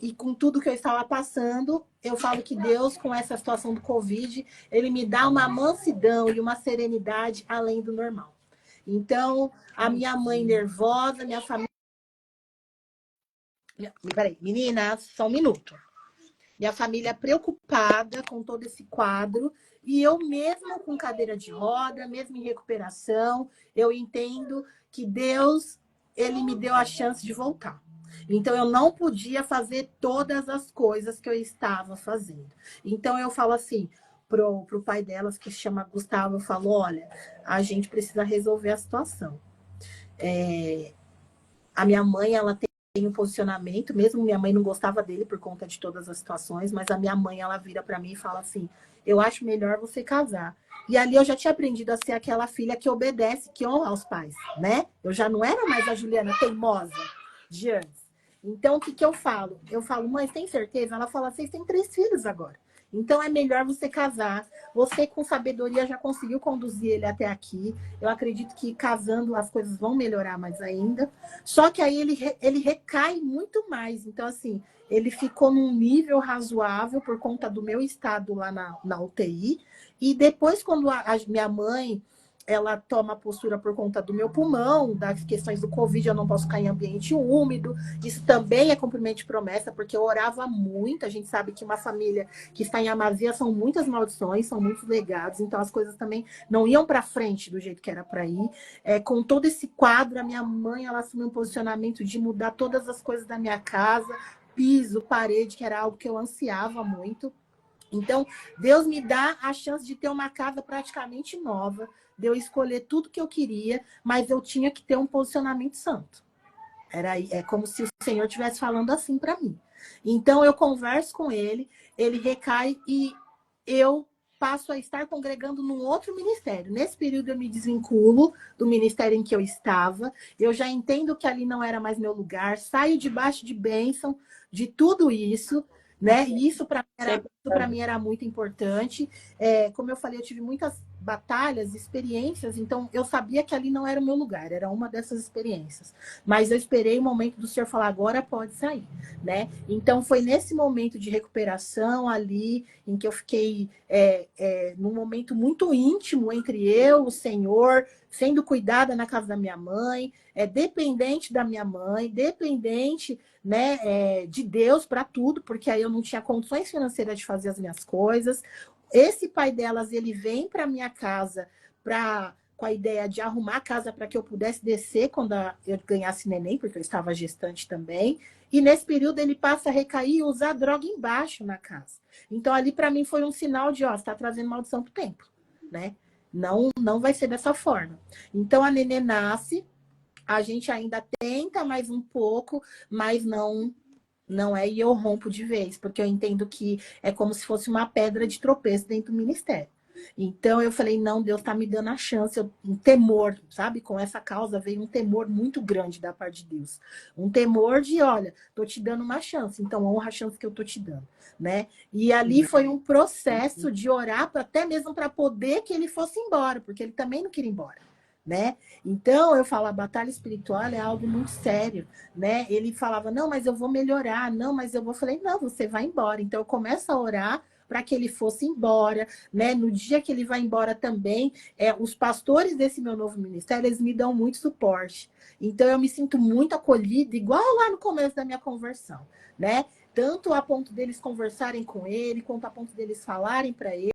e com tudo que eu estava passando, eu falo que Deus, com essa situação do Covid, ele me dá uma mansidão e uma serenidade além do normal. Então, a minha mãe nervosa, minha família... Peraí, meninas, só um minuto. Minha família preocupada com todo esse quadro, e eu mesma com cadeira de roda, mesmo em recuperação, eu entendo que Deus, ele me deu a chance de voltar. Então, eu não podia fazer todas as coisas que eu estava fazendo. Então, eu falo assim, pro pai delas, que se chama Gustavo, eu falo, olha, a gente precisa resolver a situação. A minha mãe, ela tem um posicionamento, mesmo minha mãe não gostava dele por conta de todas as situações, mas a minha mãe, ela vira para mim e fala assim, eu acho melhor você casar. E ali eu já tinha aprendido a ser aquela filha que obedece, que honra aos pais, né? Eu já não era mais a Juliana teimosa de antes. Então, o que eu falo? Eu falo, mãe, tem certeza? Ela fala, vocês têm 3 filhos agora. Então, é melhor você casar. Você, com sabedoria, já conseguiu conduzir ele até aqui. Eu acredito que casando as coisas vão melhorar mais ainda. Só que aí ele recai muito mais. Então, assim, ele ficou num nível razoável por conta do meu estado lá na UTI. E depois, quando a minha mãe... ela toma postura por conta do meu pulmão, das questões do Covid, eu não posso ficar em ambiente úmido. Isso também é cumprimento de promessa, porque eu orava muito. A gente sabe que uma família que está em Amazia são muitas maldições, são muitos legados, então as coisas também não iam para frente do jeito que era para ir. Com todo esse quadro, a minha mãe, ela assumiu um posicionamento de mudar todas as coisas da minha casa, piso, parede, que era algo que eu ansiava muito. Então, Deus me dá a chance de ter uma casa praticamente nova, de eu escolher tudo que eu queria, mas eu tinha que ter um posicionamento santo. É como se o Senhor estivesse falando assim para mim. Então, eu converso com ele, ele recai e eu passo a estar congregando num outro ministério. Nesse período, eu me desvinculo do ministério em que eu estava. Eu já entendo que ali não era mais meu lugar. Saio debaixo de bênção de tudo isso, né? E isso para mim era muito importante. Como eu falei, eu tive muitas batalhas, experiências, então eu sabia que ali não era o meu lugar, era uma dessas experiências. Mas eu esperei o momento do Senhor falar, agora pode sair, né? Então foi nesse momento de recuperação ali, em que eu fiquei num momento muito íntimo entre eu, o Senhor, sendo cuidada na casa da minha mãe, dependente da minha mãe, dependente, né, de Deus para tudo, porque aí eu não tinha condições financeiras de fazer as minhas coisas. Esse pai delas, ele vem para minha casa com a ideia de arrumar a casa para que eu pudesse descer quando eu ganhasse neném, porque eu estava gestante também. E nesse período ele passa a recair e usar droga embaixo na casa. Então ali para mim foi um sinal de, ó, você está trazendo maldição para o templo, né? Não vai ser dessa forma. Então a nenê nasce, a gente ainda tenta mais um pouco, mas não é, e eu rompo de vez, porque eu entendo que é como se fosse uma pedra de tropeço dentro do ministério. Então eu falei, não, Deus está me dando a chance, um temor, sabe? Com essa causa veio um temor muito grande da parte de Deus. Um temor de, olha, tô te dando uma chance, então honra a chance que eu tô te dando, né? E ali foi um processo de orar até mesmo para poder que ele fosse embora, porque ele também não queria ir embora, né? Então eu falo, a batalha espiritual é algo muito sério, né? Ele falava, não, mas eu vou melhorar, não, mas eu vou. Falei, não, você vai embora. Então eu começo a orar para que ele fosse embora, né? No dia que ele vai embora também, os pastores desse meu novo ministério, eles me dão muito suporte. Então eu me sinto muito acolhida, igual lá no começo da minha conversão, né? Tanto a ponto deles conversarem com ele, quanto a ponto deles falarem para ele